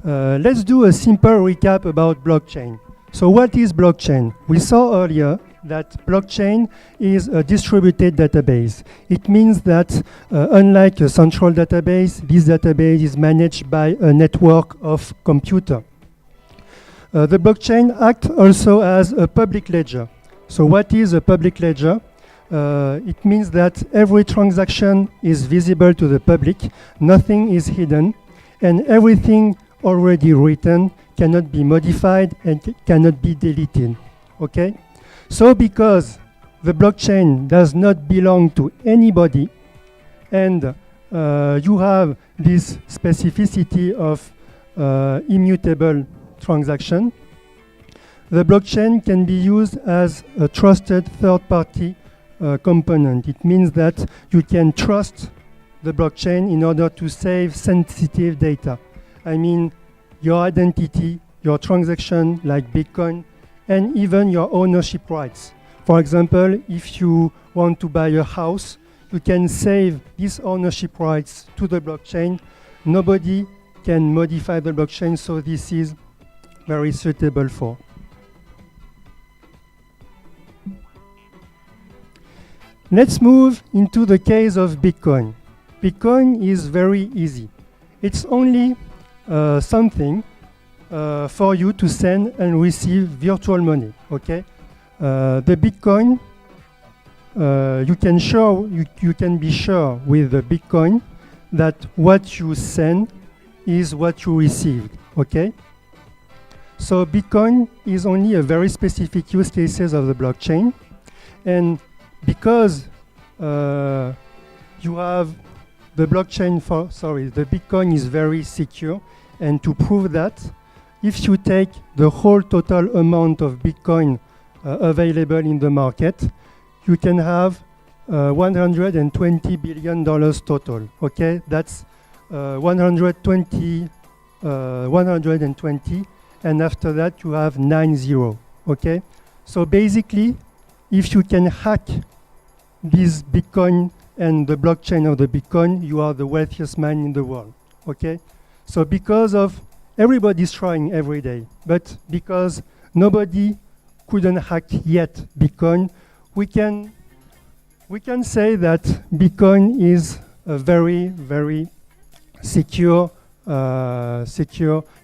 let's do a simple recap about blockchain. So what is blockchain? We saw earlier that blockchain is a distributed database. It means that unlike a central database, this database is managed by a network of computers. The blockchain acts also as a public ledger. So what is a public ledger? It means that every transaction is visible to the public, nothing is hidden, and everything already written cannot be modified and cannot be deleted. Okay? So because the blockchain does not belong to anybody, and you have this specificity of immutable transaction, the blockchain can be used as a trusted third-party component. It means that you can trust the blockchain in order to save sensitive data. I mean, your identity, your transaction like Bitcoin, and even your ownership rights. For example, if you want to buy a house, you can save these ownership rights to the blockchain. Nobody can modify the blockchain, so this is very suitable for. Let's move into the case of Bitcoin. Bitcoin is very easy. It's only something for you to send and receive virtual money, okay? The Bitcoin, you can be sure with the Bitcoin that what you send is what you received, okay? So Bitcoin is only a very specific use cases of the blockchain, and because you have the blockchain the Bitcoin is very secure, and to prove that, if you take the whole total amount of Bitcoin available in the market, you can have $120 billion total. Okay, that's 120, and after that you have 90. Okay, so basically, if you can hack this Bitcoin and the blockchain of the Bitcoin, you are the wealthiest man in the world. Okay, so because of everybody's trying every day, but because nobody couldn't hack yet Bitcoin, we can say that Bitcoin is a very, very secure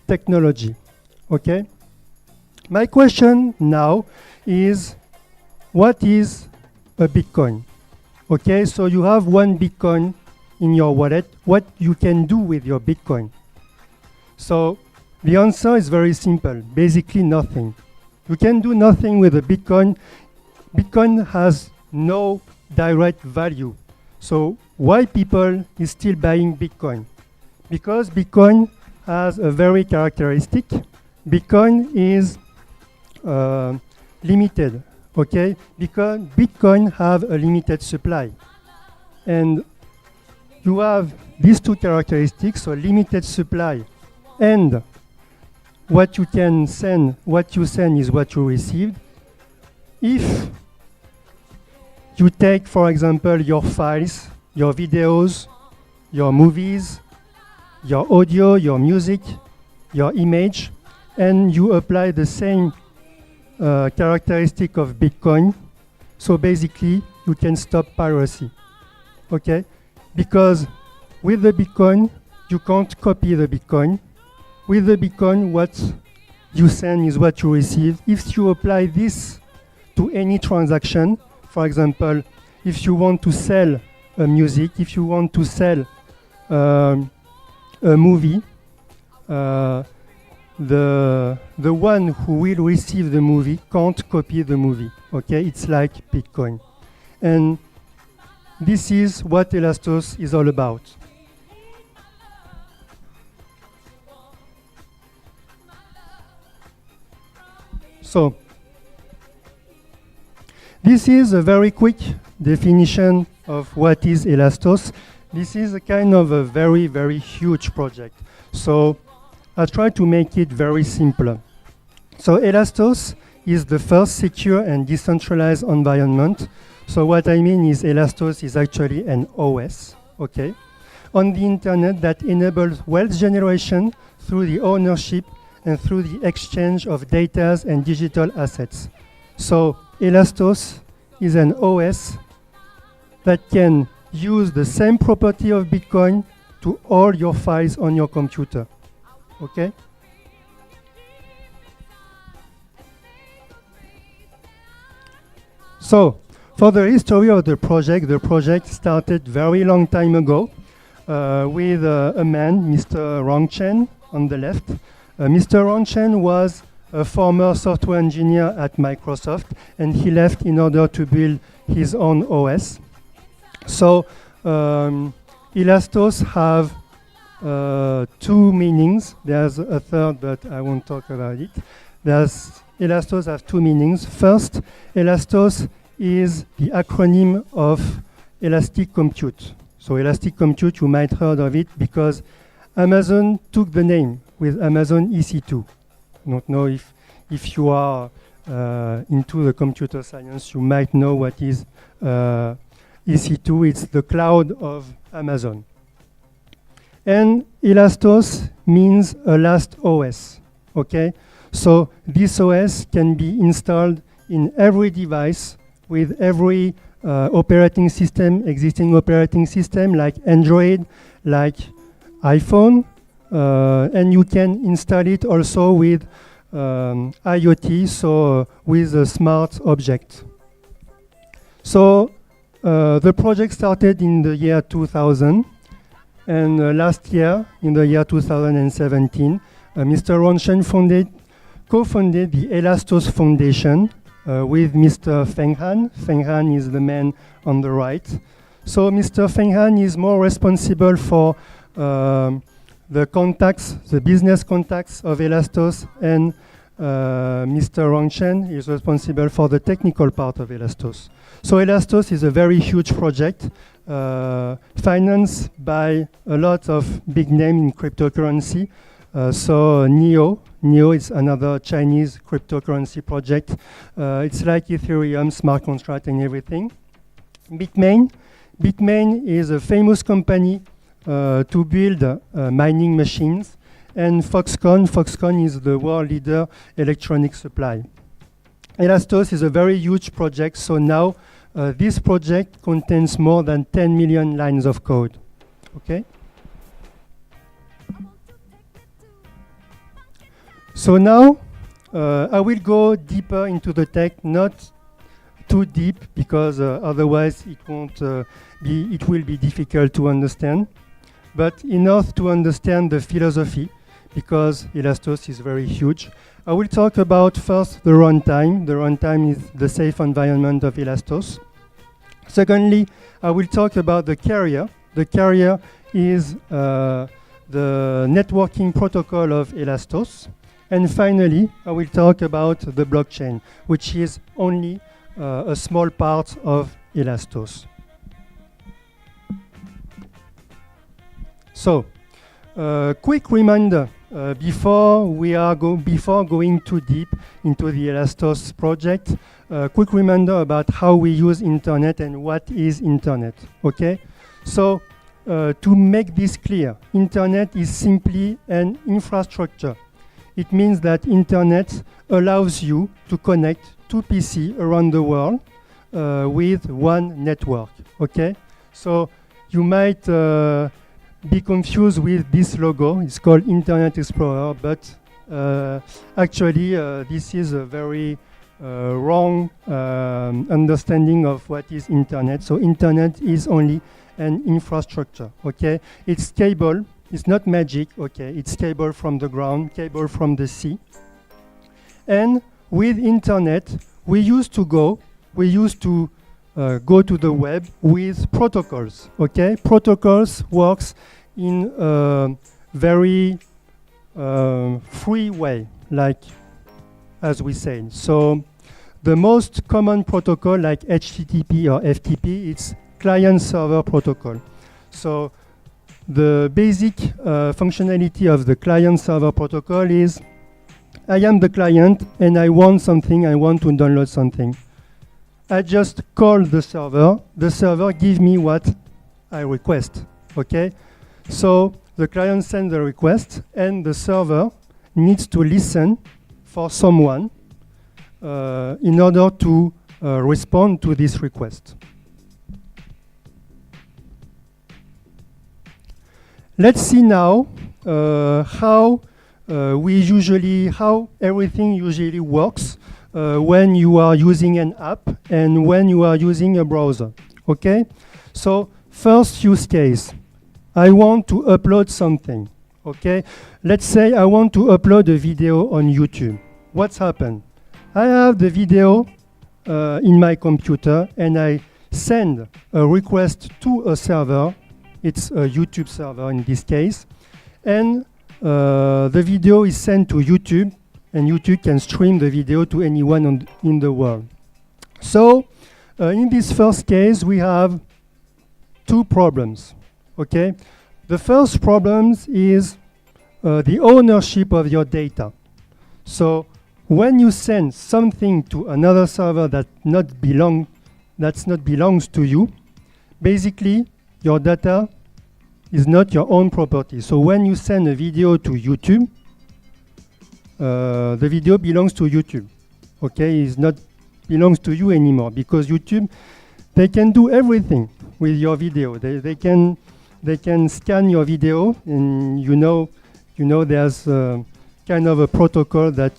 technology. Okay? My question now is, what is a Bitcoin? Okay, so you have one Bitcoin in your wallet. What you can do with your Bitcoin? So the answer is very simple. Basically nothing. You can do nothing with a Bitcoin. Bitcoin has no direct value. So why people is still buying Bitcoin? Because Bitcoin has a very characteristic. Bitcoin is limited, okay? Because Bitcoin have a limited supply. And you have these two characteristics, so limited supply and what you can send, what you send is what you receive. If you take, for example, your files, your videos, your movies, your audio, your music, your image, and you apply the same characteristic of Bitcoin, so basically you can stop piracy. Okay? Because with the Bitcoin, you can't copy the Bitcoin. With the Bitcoin, what you send is what you receive. If you apply this to any transaction, for example, if you want to sell a music, if you want to sell a movie, the one who will receive the movie can't copy the movie. Okay, it's like Bitcoin, and this is what Elastos is all about. So this is a very quick definition of what is Elastos. This is a kind of a very, very huge project. So I try to make it very simple. So Elastos is the first secure and decentralized environment. So what I mean is Elastos is actually an OS, okay, on the internet that enables wealth generation through the ownership and through the exchange of data and digital assets. So Elastos is an OS that can use the same property of Bitcoin to all your files on your computer. Okay? So, for the history of the project started very long time ago with a man, Mr. Rongchen, on the left. Mr. Rongchen was a former software engineer at Microsoft, and he left in order to build his own OS. So Elastos have two meanings. There's a third, but I won't talk about it. Elastos have two meanings. First, Elastos is the acronym of Elastic Compute. So Elastic Compute, you might heard of it because Amazon took the name with Amazon EC2. I don't know if you are into the computer science, you might know what is EC2. It's the cloud of Amazon. And Elastos means a last OS, okay? So this OS can be installed in every device with every existing operating system like Android, like iPhone, and you can install it also with IoT, so with a smart object. So the project started in the year 2000, and last year, in the year 2017, Mr. Rongchen co-founded the Elastos Foundation with Mr. Feng Han. Feng Han is the man on the right. So Mr. Feng Han is more responsible for the contacts, the business contacts of Elastos, and Mr. Rongchen is responsible for the technical part of Elastos. So Elastos is a very huge project financed by a lot of big names in cryptocurrency. So NEO is another Chinese cryptocurrency project. It's like Ethereum, smart contract and everything. Bitmain is a famous company to build mining machines. And Foxconn is the world leader electronic supply. Elastos is a very huge project, so now this project contains more than 10 million lines of code. Okay? So now I will go deeper into the tech, not too deep because otherwise it will be difficult to understand, but enough to understand the philosophy because Elastos is very huge. I will talk about first the runtime. The runtime is the safe environment of Elastos. Secondly, I will talk about the carrier. The carrier is the networking protocol of Elastos. And finally, I will talk about the blockchain, which is only a small part of Elastos. So, quick reminder before going too deep into the Elastos project. Quick reminder about how we use internet and what is internet. Okay, so to make this clear, internet is simply an infrastructure. It means that internet allows you to connect two PC around the world with one network. Okay, so you might be confused with this logo. It's called Internet Explorer, but actually this is a very wrong understanding of what is internet. So internet is only an infrastructure. Okay, it's cable. It's not magic. Okay, it's cable from the ground, cable from the sea. And with internet, we used to go to the web with protocols. Okay, protocols works in a very free way, like as we said. So the most common protocol, like HTTP or FTP, it's client-server protocol. So the basic functionality of the client-server protocol is I am the client and I want something, I want to download something. I just call the server gives me what I request, okay? So the client sends the request and the server needs to listen for someone in order to respond to this request. Let's see now how everything usually works when you are using an app and when you are using a browser. Okay? So first use case, I want to upload something. Okay? Let's say I want to upload a video on YouTube. What's happened? I have the video in my computer and I send a request to a server. It's a YouTube server in this case. And the video is sent to YouTube, and YouTube can stream the video to anyone in the world. So in this first case, we have two problems. Okay, the first problem is the ownership of your data. So when you send something to another server that not belongs to you, basically your data is not your own property. So when you send a video to YouTube, the video belongs to YouTube. Okay, it belongs to you anymore because YouTube, they can do everything with your video. They can scan your video, and you know there's kind of a protocol that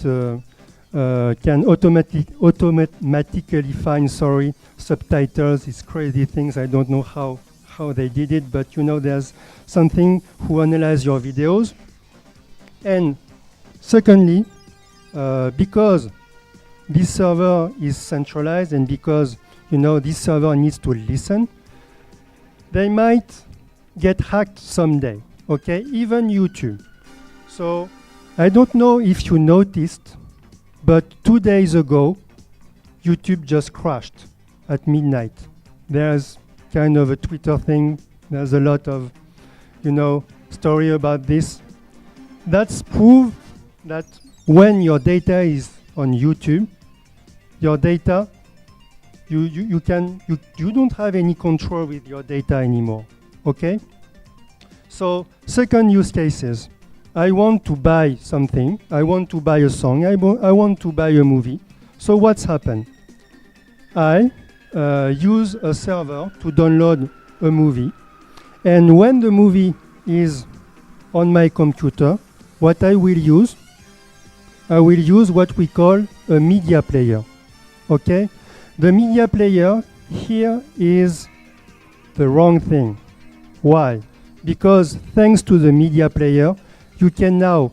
can automatically find subtitles. It's crazy things. I don't know how they did it, but there's something who analyze your videos. And secondly, because this server is centralized and because this server needs to listen, they might get hacked someday. Okay, even YouTube. So I don't know if you noticed, But 2 days ago, YouTube just crashed at midnight. There's kind of a Twitter thing. There's a lot of, story about this. That's proof that when your data is on YouTube, your data, you don't have any control with your data anymore. Okay? So second use cases. I want to buy something. I want to buy a song. I want to buy a movie. So what's happened? I use a server to download a movie. And when the movie is on my computer, what I will use what we call a media player. Okay? The media player here is the wrong thing. Why? Because thanks to the media player, you can now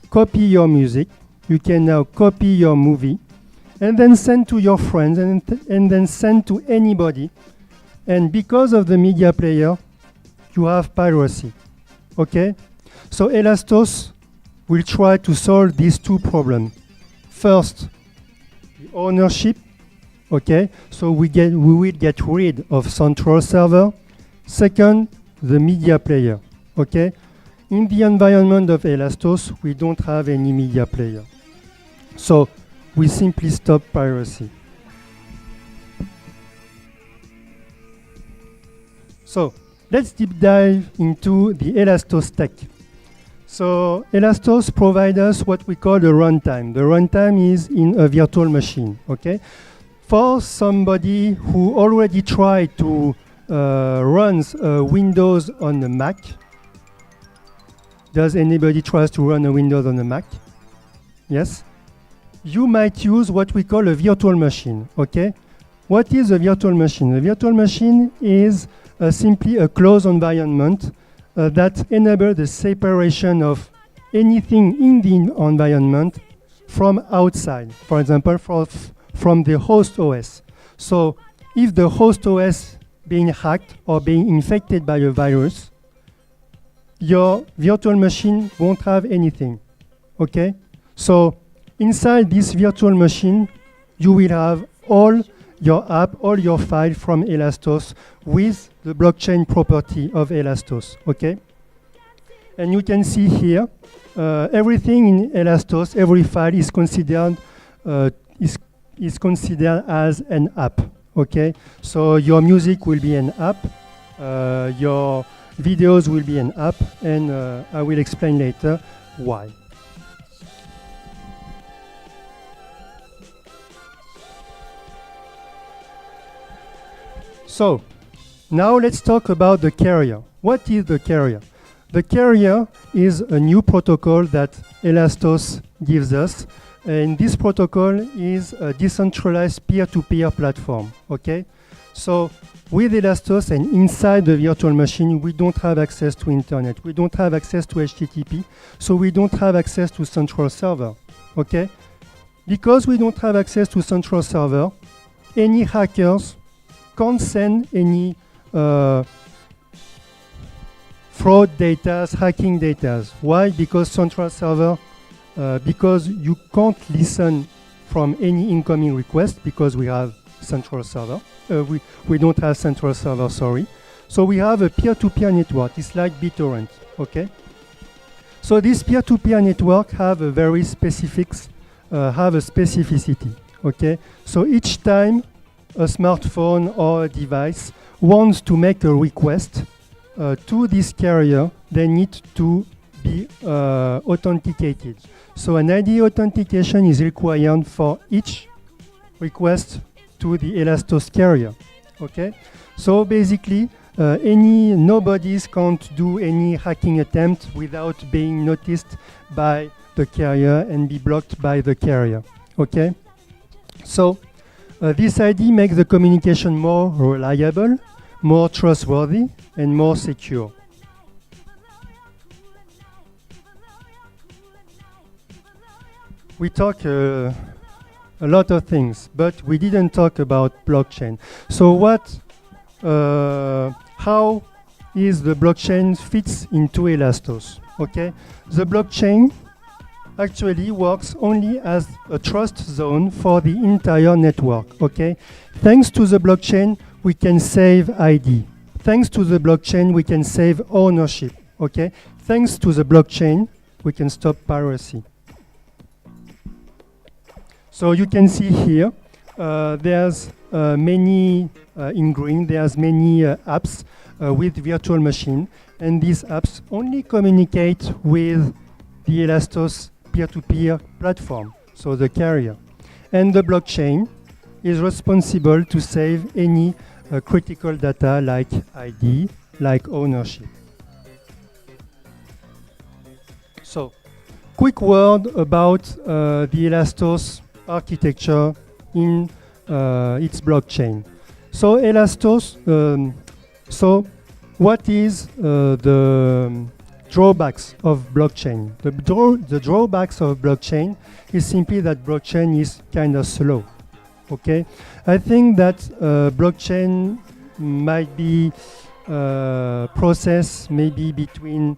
copy your music, you can now copy your movie, and then send to your friends, and then send to anybody. And because of the media player, you have piracy. Okay? So Elastos will try to solve these two problems. First, the ownership. Okay? So we will get rid of central server. Second, the media player. Okay? In the environment of Elastos, we don't have any media player. So we simply stop piracy. So let's deep dive into the Elastos tech. So Elastos provides us what we call the runtime. The runtime is in a virtual machine. Okay? For somebody who already tried to run Windows on a Mac, does anybody try to run a Windows on a Mac? Yes? You might use what we call a virtual machine, okay? What is a virtual machine? A virtual machine is simply a closed environment that enables the separation of anything in the environment from outside. For example, from the host OS. So if the host OS being hacked or being infected by a virus, your virtual machine won't have anything, okay? So inside this virtual machine, you will have all your app, all your file from Elastos with the blockchain property of Elastos, okay? And you can see here, everything in Elastos, every file is considered as an app, okay? So your music will be an app, your videos will be an app, and I will explain later why. So, now let's talk about the carrier. What is the carrier? The carrier is a new protocol that Elastos gives us, and this protocol is a decentralized peer-to-peer platform, okay? So, with Elastos and inside the virtual machine, we don't have access to internet. We don't have access to HTTP, so we don't have access to central server, okay? Because we don't have access to central server, any hackers can't send any fraud data, hacking data. Why? Because central server, because you can't listen from any incoming request because we have central server. We don't have central server, sorry. So we have a peer-to-peer network. It's like BitTorrent, okay? So this peer-to-peer network have a very specificity, okay? So each time a smartphone or a device wants to make a request to this carrier, they need to be authenticated. So an ID authentication is required for each request to the Elastos carrier, okay? So basically, nobody can't do any hacking attempt without being noticed by the carrier and be blocked by the carrier, okay? So this ID makes the communication more reliable, more trustworthy, and more secure. We talk a lot of things, but we didn't talk about blockchain. So how is the blockchain fits into Elastos? Okay, the blockchain actually works only as a trust zone for the entire network, okay? Thanks to the blockchain, we can save ID. Thanks to the blockchain, we can save ownership, okay? Thanks to the blockchain, we can stop piracy. So you can see here, there's many, in green, there's many apps with virtual machine, and these apps only communicate with the Elastos peer-to-peer platform, so the carrier. And the blockchain is responsible to save any critical data like ID, like ownership. So, quick word about the Elastos architecture in its blockchain. So Elastos, what is the drawbacks of blockchain? The drawbacks of blockchain is simply that blockchain is kind of slow, okay? I think that blockchain might be process maybe between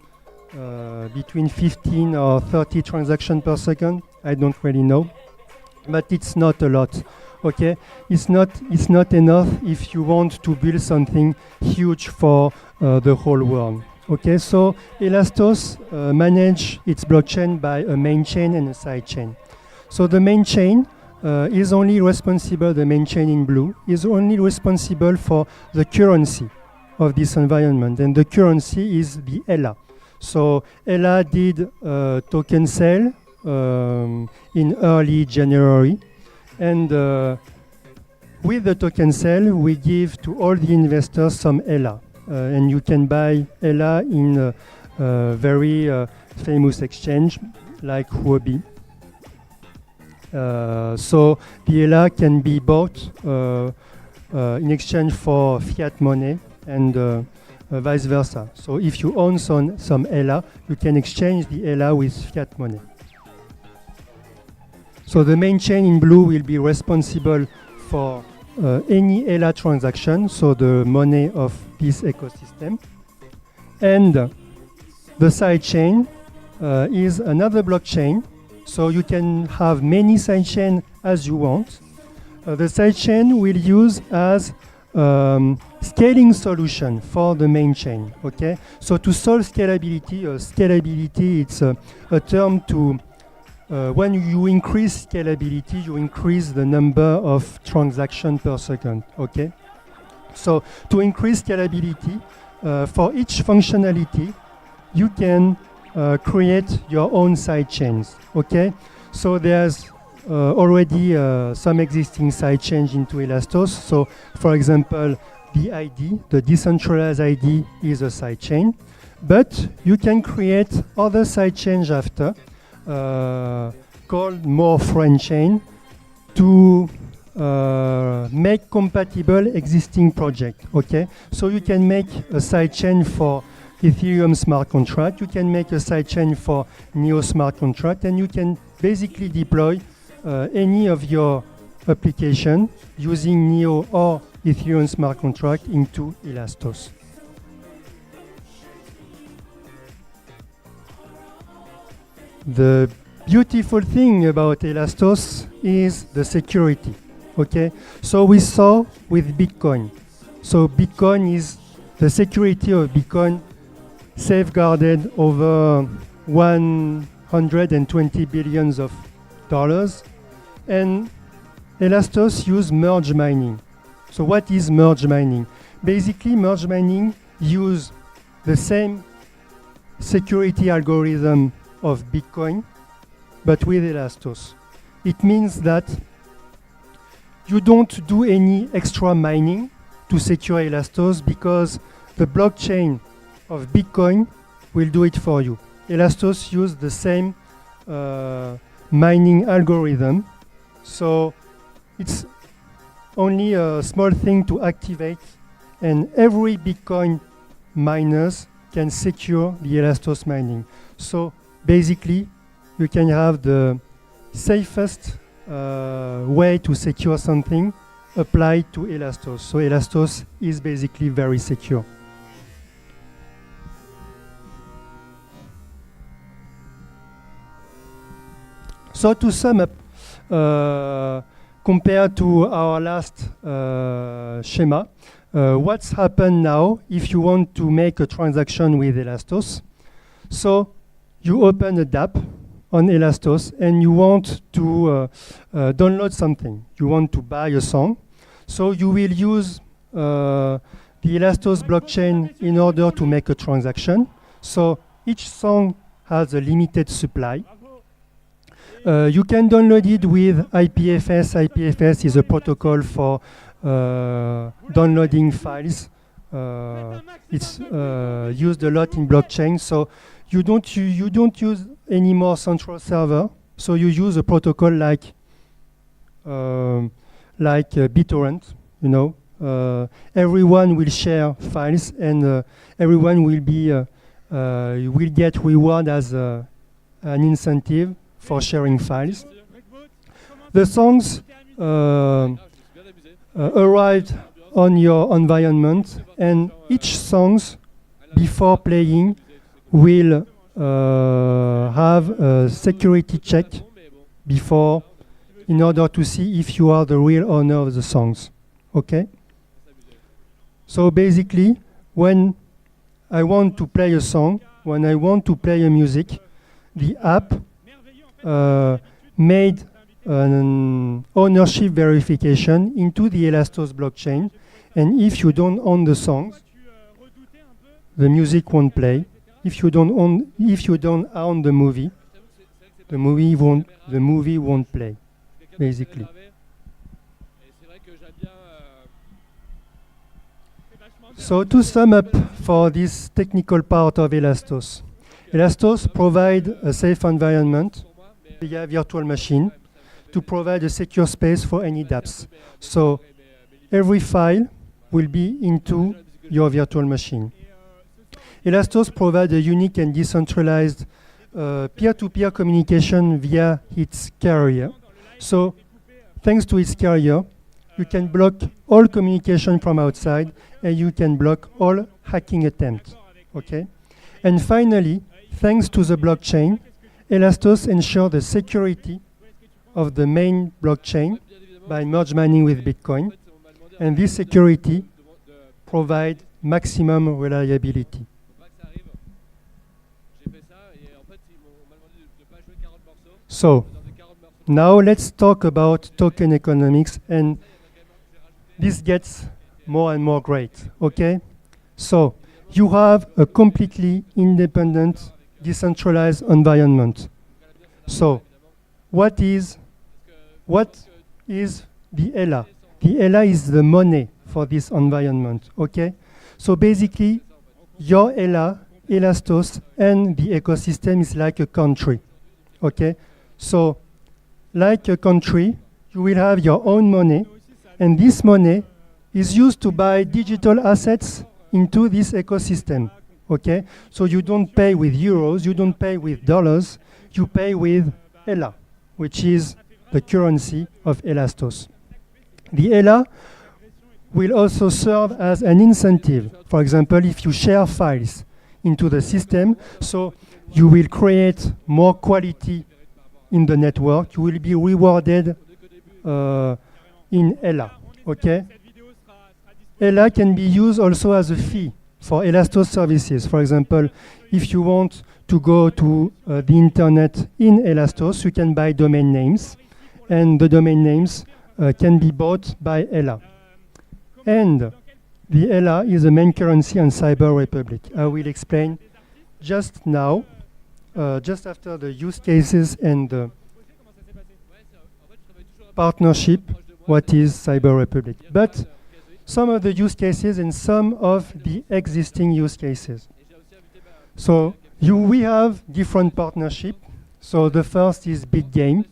15 or 30 transactions per second. I don't really know, but it's not a lot. Okay, it's not enough if you want to build something huge for the whole world. Okay, so Elastos manage its blockchain by a main chain and a side chain. So the main chain is only responsible, the main chain in blue, is only responsible for the currency of this environment, and the currency is the ELA. So ELA did a token sale in early January, and with the token sale, we give to all the investors some ELA, and you can buy ELA in a very famous exchange like Huobi. So the ELA can be bought in exchange for fiat money and vice versa. So if you own some ELA, you can exchange the ELA with fiat money. So the main chain in blue will be responsible for any ELA transaction, so the money of this ecosystem. And the side chain is another blockchain, so you can have many side chains as you want. The side chain will use as scaling solution for the main chain, okay? So to solve scalability, it's a term to when you increase scalability, you increase the number of transactions per second, okay? So to increase scalability, for each functionality, you can create your own side chains, okay? So there's already some existing side chains into Elastos. So for example, the ID, the decentralized ID is a side chain, but you can create other side chains after, called more friend chain, to make compatible existing project, okay? So you can make a side chain for Ethereum smart contract, you can make a side chain for Neo smart contract, and you can basically deploy any of your application using Neo or Ethereum smart contract into Elastos. The beautiful thing about Elastos is the security, okay? So we saw with Bitcoin. So Bitcoin is the security of Bitcoin safeguarded over 120 billions of dollars, and Elastos use merge mining. So what is merge mining? Basically, merge mining use the same security algorithm of Bitcoin, but with Elastos. It means that you don't do any extra mining to secure Elastos because the blockchain of Bitcoin will do it for you. Elastos use the same mining algorithm, so it's only a small thing to activate, and every Bitcoin miners can secure the Elastos mining. So basically, you can have the safest way to secure something applied to Elastos. So Elastos is basically very secure. So to sum up, compared to our last schema, what's happened now if you want to make a transaction with Elastos? So you open a DApp on Elastos and you want to download something. You want to buy a song. So you will use the Elastos blockchain in order to make a transaction. So each song has a limited supply. You can download it with IPFS. IPFS is a protocol for downloading files. It's used a lot in blockchain. So you don't use any more central server. So you use a protocol like BitTorrent. You know, everyone will share files, and everyone will be will get reward as an incentive for sharing files. The songs arrived on your environment, and each songs before playing will have a security check before, in order to see if you are the real owner of the songs. Okay? So basically, when I want to play a song, when I want to play a music, the app made an ownership verification into the Elastos blockchain, and if you don't own the songs, the music won't play. If you don't own the movie won't play, basically. So to sum up for this technical part of Elastos, Elastos provide a safe environment via virtual machine to provide a secure space for any dApps. So every file will be into your virtual machine. Elastos provide a unique and decentralized peer-to-peer communication via its carrier. So thanks to its carrier, you can block all communication from outside, and you can block all hacking attempts. Okay? And finally, thanks to the blockchain, Elastos ensures the security of the main blockchain by merge mining with Bitcoin, and this security provides maximum reliability. So now let's talk about token economics, and this gets more and more great. Okay? So you have a completely independent, decentralized environment. So what is the ELA? The ELA is the money for this environment. Okay? So basically, your ELA, Elastos, and the ecosystem is like a country. Okay? So like a country, you will have your own money, and this money is used to buy digital assets into this ecosystem. Okay? So you don't pay with euros, you don't pay with dollars, you pay with ELA, which is the currency of Elastos. The ELA will also serve as an incentive. For example, if you share files into the system, so you will create more quality in the network, you will be rewarded in ELA. Okay? ELA can be used also as a fee for Elastos services. For example, if you want to go to the internet in Elastos, you can buy domain names, and the domain names can be bought by ELA. And the ELA is the main currency on Cyber Republic. I will explain just now, just after the use cases and the partnership, what is Cyber Republic. But some of the use cases and some of the existing use cases. So we have different partnerships. So the first is Big Game.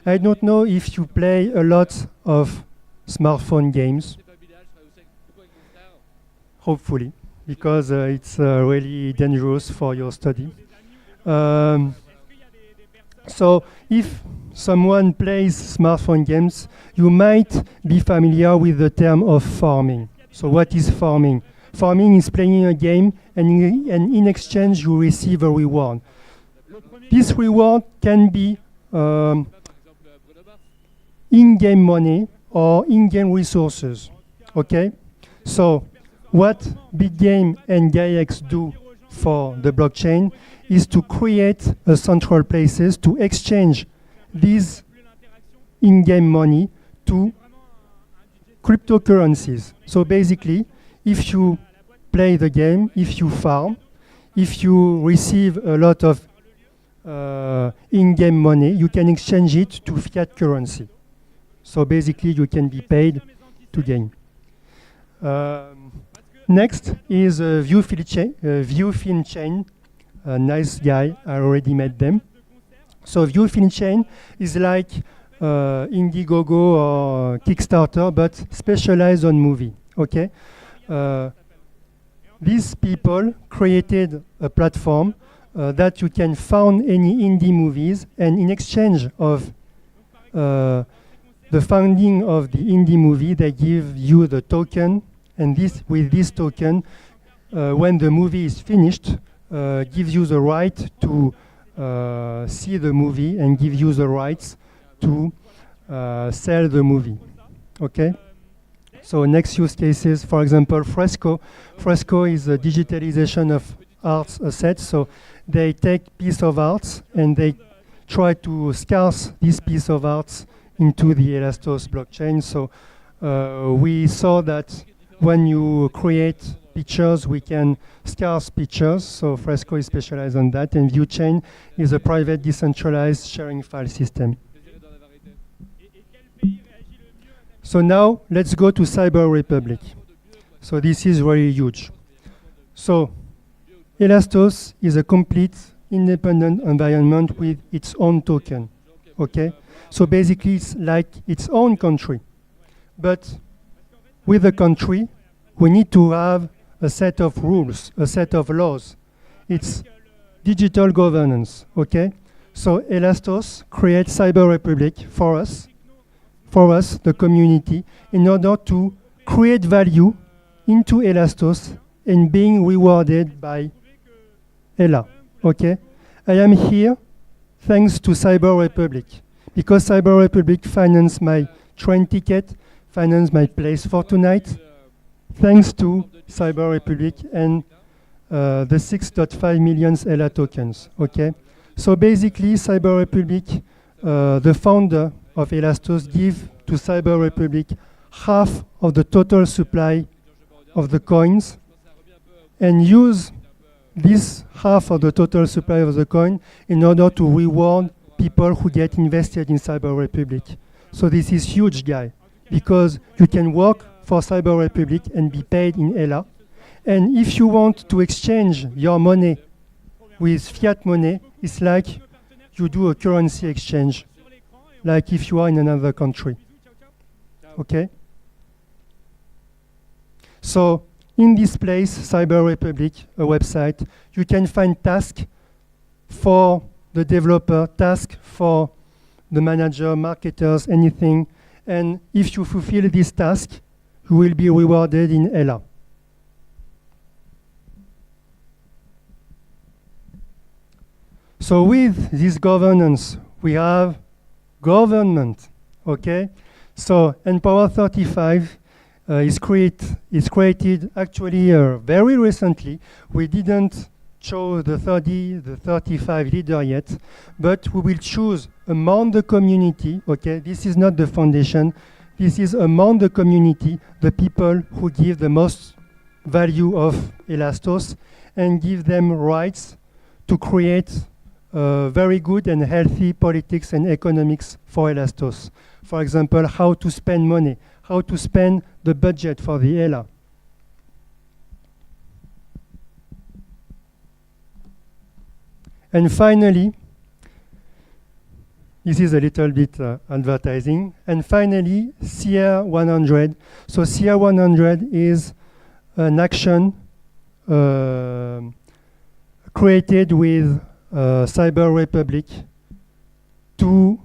I don't know if you play a lot of smartphone games, hopefully, because it's really dangerous for your study. So if someone plays smartphone games, you might be familiar with the term of farming. So what is farming? Farming is playing a game, and in exchange you receive a reward. This reward can be in-game money or in-game resources. Okay? So what BitGame and GaiaX do for the blockchain is to create a central places to exchange these in-game money to cryptocurrencies. So basically, if you play the game, if you farm, if you receive a lot of in-game money, you can exchange it to fiat currency. So basically, you can be paid to game. Next is Viewfin Chain. A nice guy, I already met them. So Viewfin Chain is like Indiegogo or Kickstarter, but specialized on movie. Okay, these people created a platform that you can find any indie movies, and in exchange of the funding of the indie movie, they give you the token, and with this token, when the movie is finished, gives you the right to see the movie and give you the rights to sell the movie. Okay? So next use cases, for example, Fresco. Fresco is a digitalization of arts assets. So they take piece of arts and they try to scarce this piece of arts into the Elastos blockchain. So we saw that when you create pictures, we can scarce pictures. So Fresco is specialized on that, and ViewChain is a private decentralized sharing file system. So now let's go to Cyber Republic. So this is very huge. So Elastos is a complete independent environment with its own token. Okay? So basically it's like its own country. But with a country, we need to have a set of rules, a set of laws. It's digital governance, okay? So Elastos creates Cyber Republic for us, the community, in order to create value into Elastos and being rewarded by Ela, okay? I am here thanks to Cyber Republic, because Cyber Republic financed my train ticket, financed my place for tonight, thanks to Cyber Republic and the 6.5 million Ela tokens, okay? So basically, Cyber Republic, the founder of Elastos, give to Cyber Republic half of the total supply of the coins and use this half of the total supply of the coin in order to reward people who get invested in Cyber Republic. So this is huge, guy, because you can work for Cyber Republic and be paid in Ela. And if you want to exchange your money with fiat money, it's like you do a currency exchange, like if you are in another country. Okay? So in this place, Cyber Republic, a website, you can find tasks for the developer, tasks for the manager, marketers, anything. And if you fulfill this task, you will be rewarded in Ela. So with this governance, we have government, okay? So Empower 35 is created actually very recently. We didn't choose the 35 leader yet, but we will choose among the community, okay? This is not the foundation. This is among the community, the people who give the most value of Elastos and give them rights to create very good and healthy politics and economics for Elastos. For example, how to spend money, how to spend the budget for the Ela. And finally, this is a little bit advertising. And finally, CR100. So CR100 is an action created with Cyber Republic to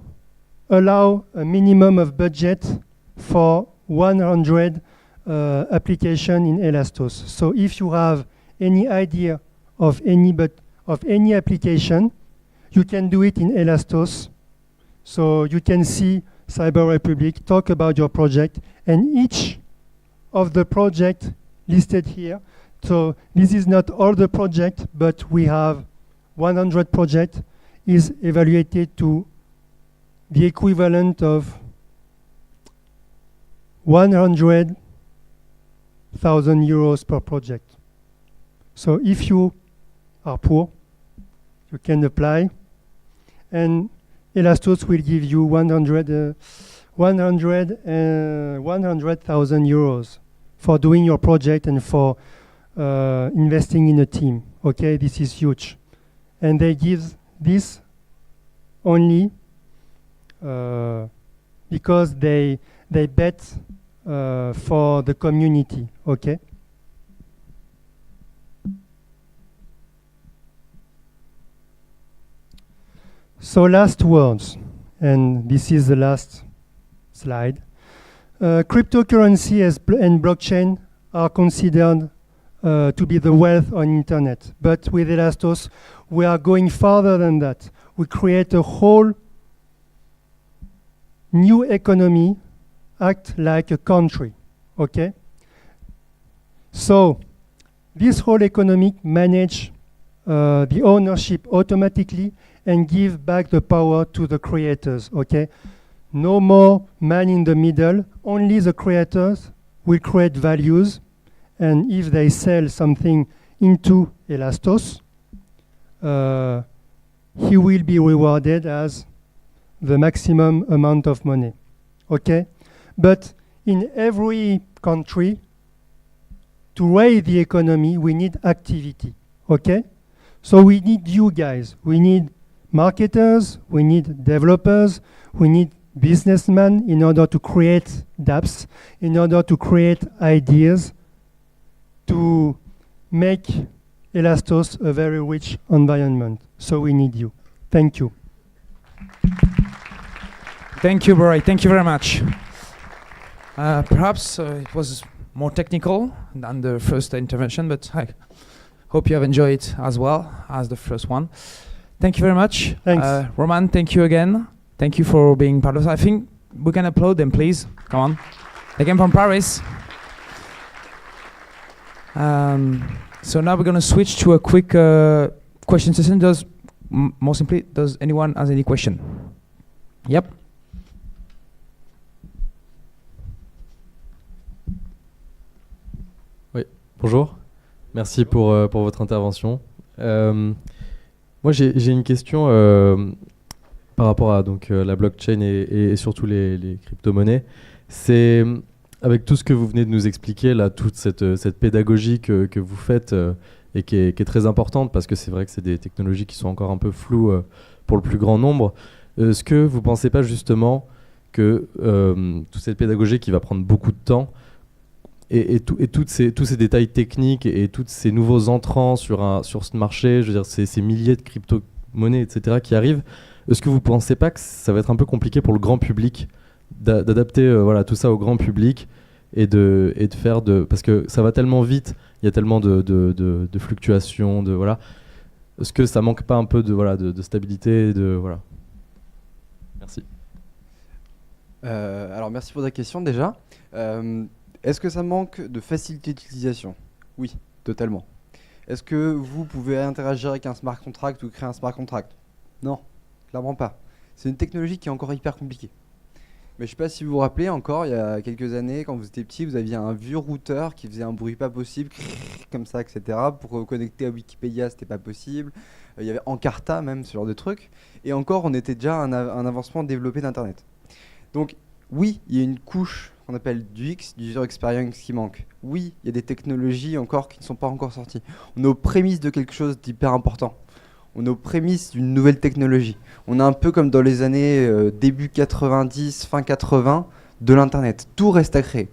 allow a minimum of budget for 100 application in Elastos. So if you have any idea of any application, you can do it in Elastos. So you can see Cyber Republic, talk about your project, and each of the project listed here. So this is not all the project, but we have 100 project is evaluated to the equivalent of 100,000 euros per project. So if you are poor, you can apply, and Elastos will give you 100,000 euros for doing your project and for investing in a team. Okay, this is huge. And they give this only because they bet for the community. Okay. So last words, and this is the last slide. Cryptocurrency and blockchain are considered to be the wealth on internet. But with Elastos, we are going farther than that. We create a whole new economy, act like a country, okay? So this whole economy manage the ownership automatically and give back the power to the creators, okay? No more man in the middle, only the creators will create values, and if they sell something into Elastos, he will be rewarded as the maximum amount of money, okay? But in every country, to raise the economy, we need activity, okay? So we need you guys, we need marketers, we need developers, we need businessmen in order to create dApps, in order to create ideas, to make Elastos a very rich environment. So we need you. Thank you. Thank you, Boray. Thank you very much. Perhaps it was more technical than the first intervention, but I hope you have enjoyed it as well as the first one. Thank you very much. Thanks. Roman, thank you again. Thank you for being part of it. I think we can applaud them, please. Come on. They came from Paris. So now we're going to switch to a quick question session. More simply, does anyone has any question? Yep. Oui, bonjour. Merci pour votre intervention. Moi, j'ai une question par rapport à donc, la blockchain et surtout les crypto-monnaies. C'est avec tout ce que vous venez de nous expliquer, là, toute cette pédagogie que vous faites et qui est très importante, parce que c'est vrai que c'est des technologies qui sont encore un peu floues pour le plus grand nombre. Est-ce que vous ne pensez pas justement que toute cette pédagogie qui va prendre beaucoup de temps et tous ces détails techniques et tous ces nouveaux entrants sur ce marché, je veux dire ces milliers de crypto-monnaies, etc. qui arrivent, est-ce que vous ne pensez pas que ça va être un peu compliqué pour le grand public d'adapter voilà, tout ça au grand public et de faire parce que ça va tellement vite, il y a tellement de fluctuations, voilà. Est-ce que ça manque pas un peu de stabilité voilà. Merci. Alors merci pour ta question déjà. Est-ce que ça manque de facilité d'utilisation? Oui, totalement. Est-ce que vous pouvez interagir avec un smart contract ou créer un smart contract? Non, clairement pas. C'est une technologie qui est encore hyper compliquée. Mais je sais pas si vous vous rappelez encore, il y a quelques années, quand vous étiez petit, vous aviez un vieux routeur qui faisait un bruit pas possible, comme ça, etc. Pour connecter à Wikipédia, c'était pas possible. Il y avait Encarta même, ce genre de truc. Et encore, on était déjà un avancement développé d'Internet. Donc, oui, il y a une couche qu'on appelle du X, du user experience qui manque. Oui, il y a des technologies encore qui ne sont pas encore sorties. On est aux prémices de quelque chose d'hyper important. On est aux prémices d'une nouvelle technologie. On est un peu comme dans les années début 90, fin 80 de l'Internet. Tout reste à créer.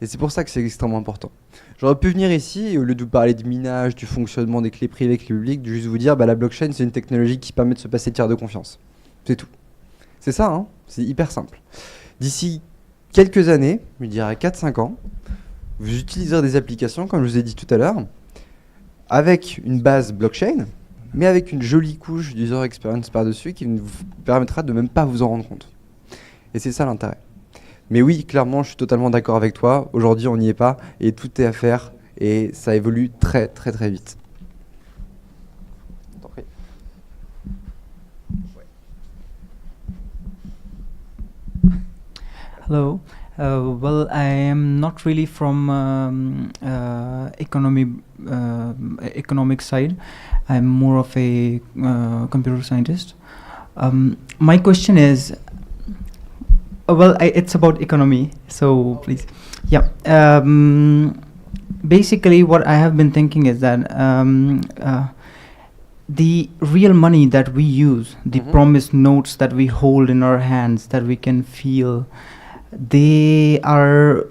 Et c'est pour ça que c'est extrêmement important. J'aurais pu venir ici, et au lieu de vous parler de minage, du fonctionnement des clés privées, clés publiques, de juste vous dire la blockchain, c'est une technologie qui permet de se passer de tiers de confiance. C'est tout. C'est ça, hein, c'est hyper simple. D'ici quelques années, je dirais 4-5 ans, vous utiliserez des applications, comme je vous ai dit tout à l'heure, avec une base blockchain, mais avec une jolie couche d'user experience par-dessus qui vous permettra de même pas vous en rendre compte. Et c'est ça l'intérêt. Mais oui, clairement, je suis totalement d'accord avec toi. Aujourd'hui, on n'y est pas et tout est à faire et ça évolue très très très vite. T'en prie. Hello. Well, I am not really from economic side. I'm more of a computer scientist. My question is, it's about economy. So please, yeah. Basically, what I have been thinking is that the real money that we use, the promised notes that we hold in our hands, that we can feel, they are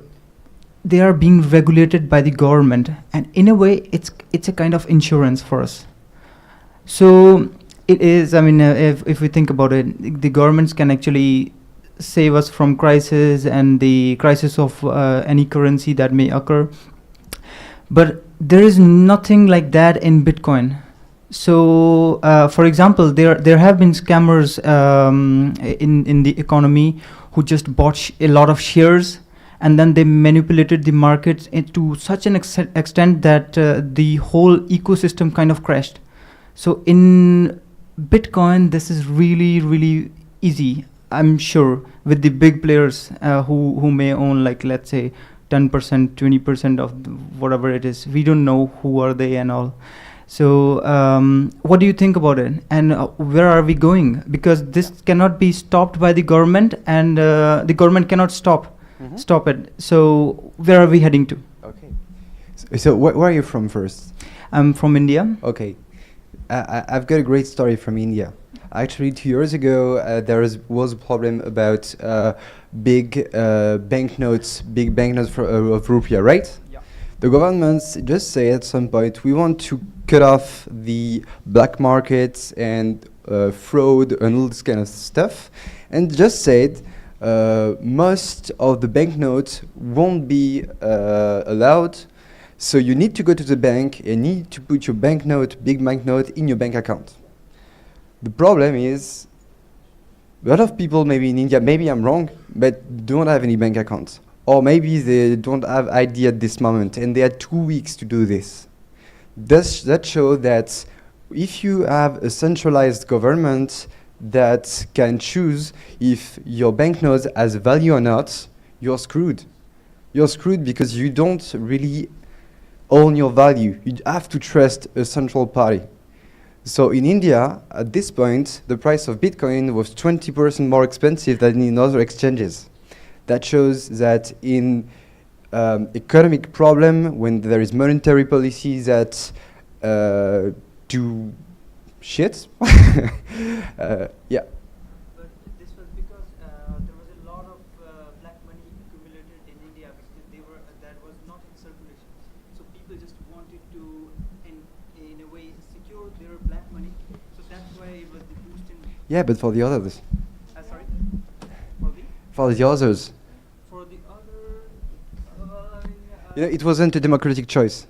being regulated by the government, and in a way it's a kind of insurance for us. So it is, I mean, if we think about it, the governments can actually save us from crisis and the crisis of any currency that may occur, but there is nothing like that in Bitcoin. So for example, there have been scammers in the economy who just bought a lot of shares, and then they manipulated the markets to such an extent that the whole ecosystem kind of crashed. So in Bitcoin, this is really, really easy, I'm sure, with the big players who may own, like, let's say 10%, 20% of whatever it is. We don't know who are they and all. So what do you think about it, and where are we going? Because this cannot be stopped by the government, and the government cannot stop it. So where are we heading to? Okay. So where are you from first? I'm from India. Okay. I've got a great story from India. Actually, 2 years ago, there was a problem about big banknotes of rupiah, right? Yeah. The governments just say at some point, we want to cut off the black markets and fraud and all this kind of stuff, and just said most of the banknotes won't be allowed. So you need to go to the bank and need to put your big banknote in your bank account. The problem is, a lot of people maybe in India, maybe I'm wrong, but don't have any bank accounts. Or maybe they don't have ID at this moment and they had 2 weeks to do this. That shows that if you have a centralized government that can choose if your banknote has value or not, you're screwed. You're screwed because you don't really own your value. You have to trust a central party. So in India, at this point, the price of Bitcoin was 20% more expensive than in other exchanges. That shows that in economic problem, when there is monetary policies that do shit, yeah. But this was because there was a lot of black money accumulated in India because that was not in circulation. So people just wanted to, in a way, secure their black money. So that's why it was the boost in. Yeah, but for the others. Sorry. For the others. For the other. You know, it wasn't a democratic choice.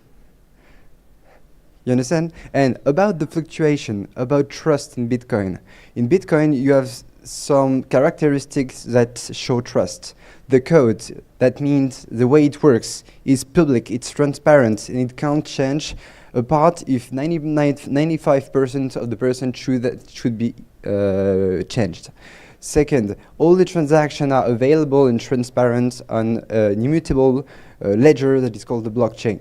You understand? And about the fluctuation, about trust in Bitcoin. In Bitcoin, you have some characteristics that show trust. The code, that means the way it works, is public, it's transparent, and it can't change apart if 95% of the person should be changed. Second, all the transactions are available and transparent on an immutable ledger that is called the blockchain.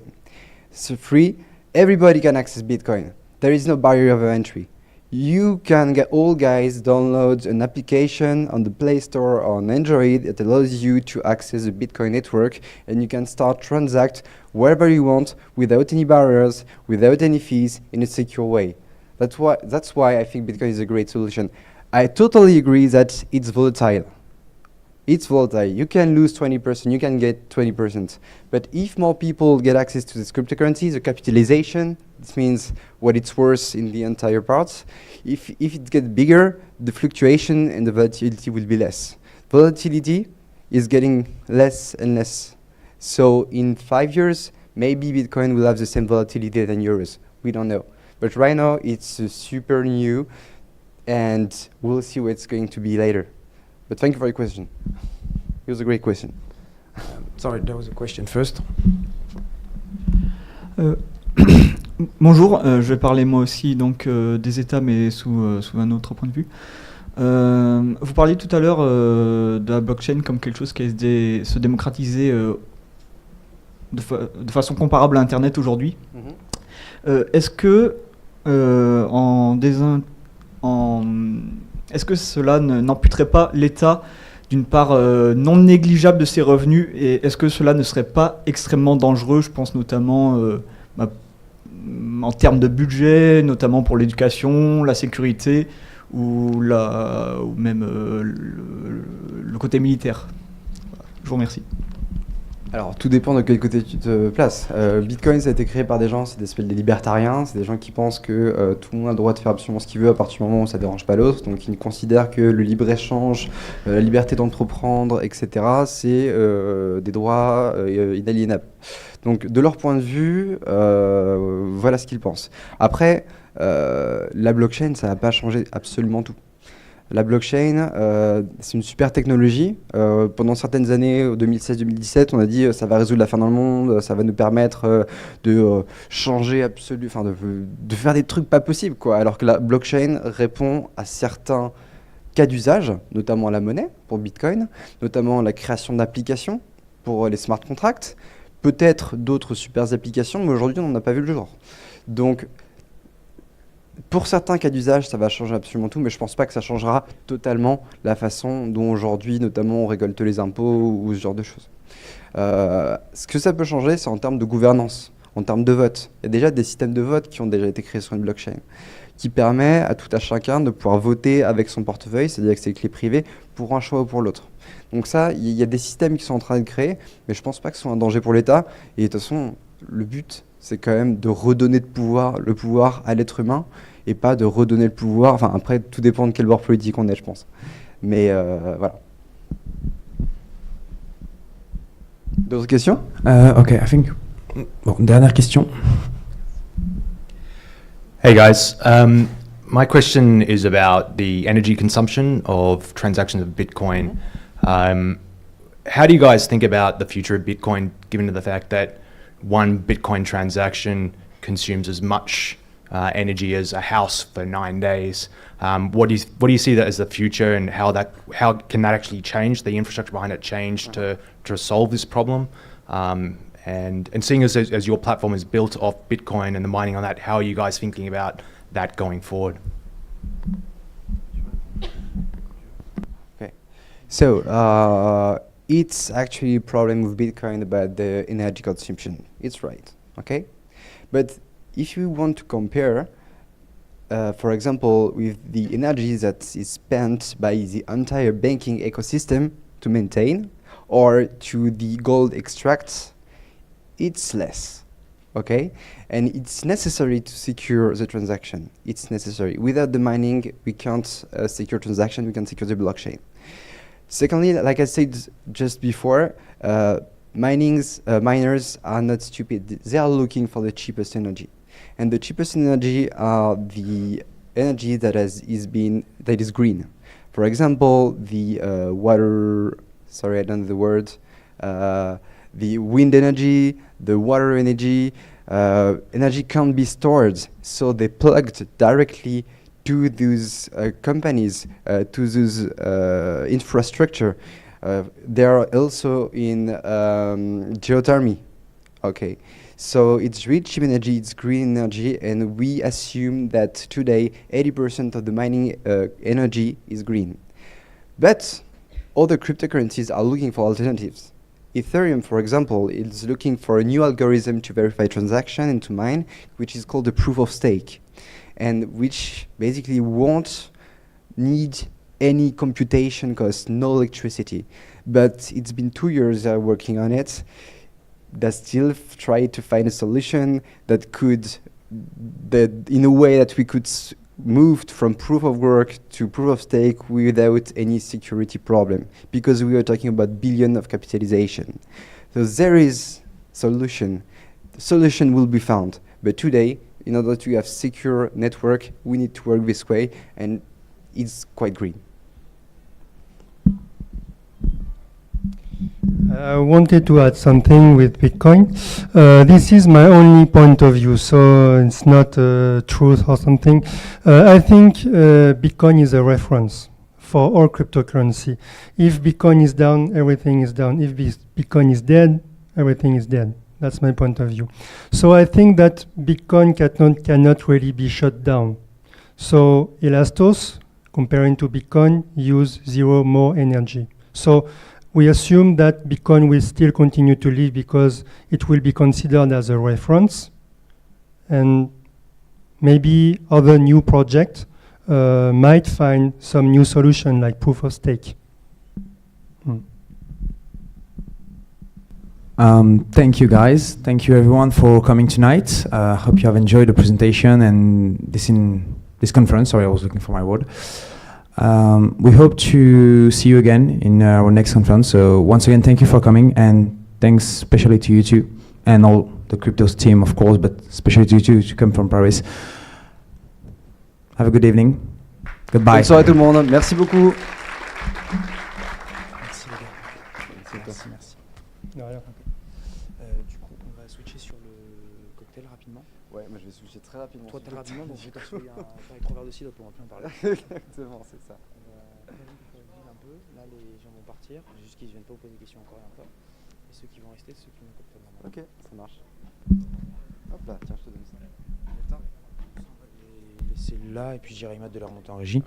So three, everybody can access Bitcoin. There is no barrier of entry. You can download an application on the Play Store or on Android that allows you to access the Bitcoin network, and you can start transact wherever you want without any barriers, without any fees, in a secure way. That's why I think Bitcoin is a great solution. I totally agree that it's volatile. It's volatile. You can lose 20%, you can get 20%. But if more people get access to this cryptocurrency, the capitalization, this means what it's worth in the entire parts. If it gets bigger, the fluctuation and the volatility will be less. Volatility is getting less and less. So in 5 years, maybe Bitcoin will have the same volatility than euros. We don't know. But right now, it's super new, and we'll see what it's going to be later. But thank you for your question. It was a great question. Sorry, there was a question first. Bonjour, je vais parler moi aussi donc des États, mais sous un autre point de vue. Vous parliez tout à l'heure de la blockchain comme quelque chose qui allait se démocratiser de façon comparable à Internet aujourd'hui. Est-ce que est-ce que cela n'amputerait pas l'État d'une part non négligeable de ses revenus, et est-ce que cela ne serait pas extrêmement dangereux? Je pense notamment en termes de budget, notamment pour l'éducation, la sécurité ou même le côté militaire. Je vous remercie. Alors, tout dépend de quel côté tu te places. Bitcoin, ça a été créé par des gens, c'est des libertariens, c'est des gens qui pensent que tout le monde a le droit de faire absolument ce qu'il veut à partir du moment où ça ne dérange pas l'autre. Donc, ils considèrent que le libre-échange, la liberté d'entreprendre, etc., c'est des droits inaliénables. Donc, de leur point de vue, voilà ce qu'ils pensent. Après, la blockchain, ça n'a pas changé absolument tout. La blockchain, c'est une super technologie. Pendant certaines années, 2016-2017, on a dit ça va résoudre la faim dans le monde, ça va nous permettre de changer absolument, de faire des trucs pas possibles, quoi. Alors que la blockchain répond à certains cas d'usage, notamment la monnaie pour Bitcoin, notamment la création d'applications pour les smart contracts, peut-être d'autres super applications, mais aujourd'hui on n'en a pas vu le jour. Donc, pour certains cas d'usage, ça va changer absolument tout, mais je ne pense pas que ça changera totalement la façon dont aujourd'hui, notamment, on récolte les impôts ou ce genre de choses. Ce que ça peut changer, c'est en termes de gouvernance, en termes de vote. Il y a déjà des systèmes de vote qui ont déjà été créés sur une blockchain, qui permet à tout à chacun de pouvoir voter avec son portefeuille, c'est-à-dire avec ses clés privées, pour un choix ou pour l'autre. Donc ça, il y a des systèmes qui sont en train de créer, mais je ne pense pas que ce soit un danger pour l'État. Et de toute façon, le but, c'est quand même de redonner le pouvoir à l'être humain, et pas de redonner le pouvoir. Enfin, après, tout dépend de quel bord politique on est, je pense. Mais voilà. D'autres questions? Ok, I think. Bon, dernière question. Hey guys, my question is about the energy consumption of transactions of Bitcoin. How do you guys think about the future of Bitcoin, given the fact that one Bitcoin transaction consumes as much energy as a house for 9 days? What do you see that as the future, and how can that actually change, the infrastructure behind it change to solve this problem? And seeing as your platform is built off Bitcoin and the mining on that, how are you guys thinking about that going forward? Okay, so it's actually a problem with Bitcoin about the energy consumption. It's right, okay? But if you want to compare, for example, with the energy that is spent by the entire banking ecosystem to maintain, or to the gold extracts, it's less, okay? And it's necessary to secure the transaction. It's necessary. Without the mining, we can't secure transaction, we can secure the blockchain. Secondly, like I said just before, miners are not stupid. They are looking for the cheapest energy. And the cheapest energy are the energy that is green. For example, the water, sorry, I don't know the word, the wind energy, the water energy, energy can't be stored, so they plugged directly to those companies, to those infrastructure. They are also in geothermy, okay. So it's really cheap energy, it's green energy, and we assume that today 80% of the mining energy is green. But other cryptocurrencies are looking for alternatives. Ethereum, for example, is looking for a new algorithm to verify transaction and to mine, which is called the proof of stake, and which basically won't need any computation cost, no electricity. But it's been 2 years they're working on it. They still try to find a solution that could, in a way that we could move from proof of work to proof of stake without any security problem, because we are talking about billion of capitalization. So there is solution. The solution will be found. But today, in order to have secure network, we need to work this way, and it's quite green. I wanted to add something with Bitcoin. This is my only point of view, so it's not truth or something. I think Bitcoin is a reference for all cryptocurrency. If Bitcoin is down, everything is down. If Bitcoin is dead, everything is dead. That's my point of view. So I think that Bitcoin cannot really be shut down. So Elastos, comparing to Bitcoin, use 0 more energy. So we assume that Bitcoin will still continue to live because it will be considered as a reference, and maybe other new projects might find some new solution like proof of stake. Thank you, guys. Thank you, everyone, for coming tonight. Hope you have enjoyed the presentation and this conference. Sorry, I was looking for my word. We hope to see you again in our next conference. So once again, thank you for coming, and thanks especially to you two and all the Cryptos team, of course, but especially to you two to come from Paris. Have a good evening. Goodbye. Bonne soirée tout le monde. Merci beaucoup. Merci les gars. Merci. De rien. Du coup, on va switcher sur le cocktail rapidement. Ouais, moi je vais switcher très rapidement. Toi, très rapidement, donc je vais t'envoyer un 3 verres de cidre pour en plein parler. Exactement, c'est ça. Un peu. Là, les gens vont partir. Juste qu'ils ne viennent pas vous poser des questions encore et encore. Et ceux qui vont rester, ceux qui vont cocktail normalement. Ok, ça marche. Hop là, tiens, je te donne ça. On va les laisser là et puis j'irai mettre de leur monter en régie.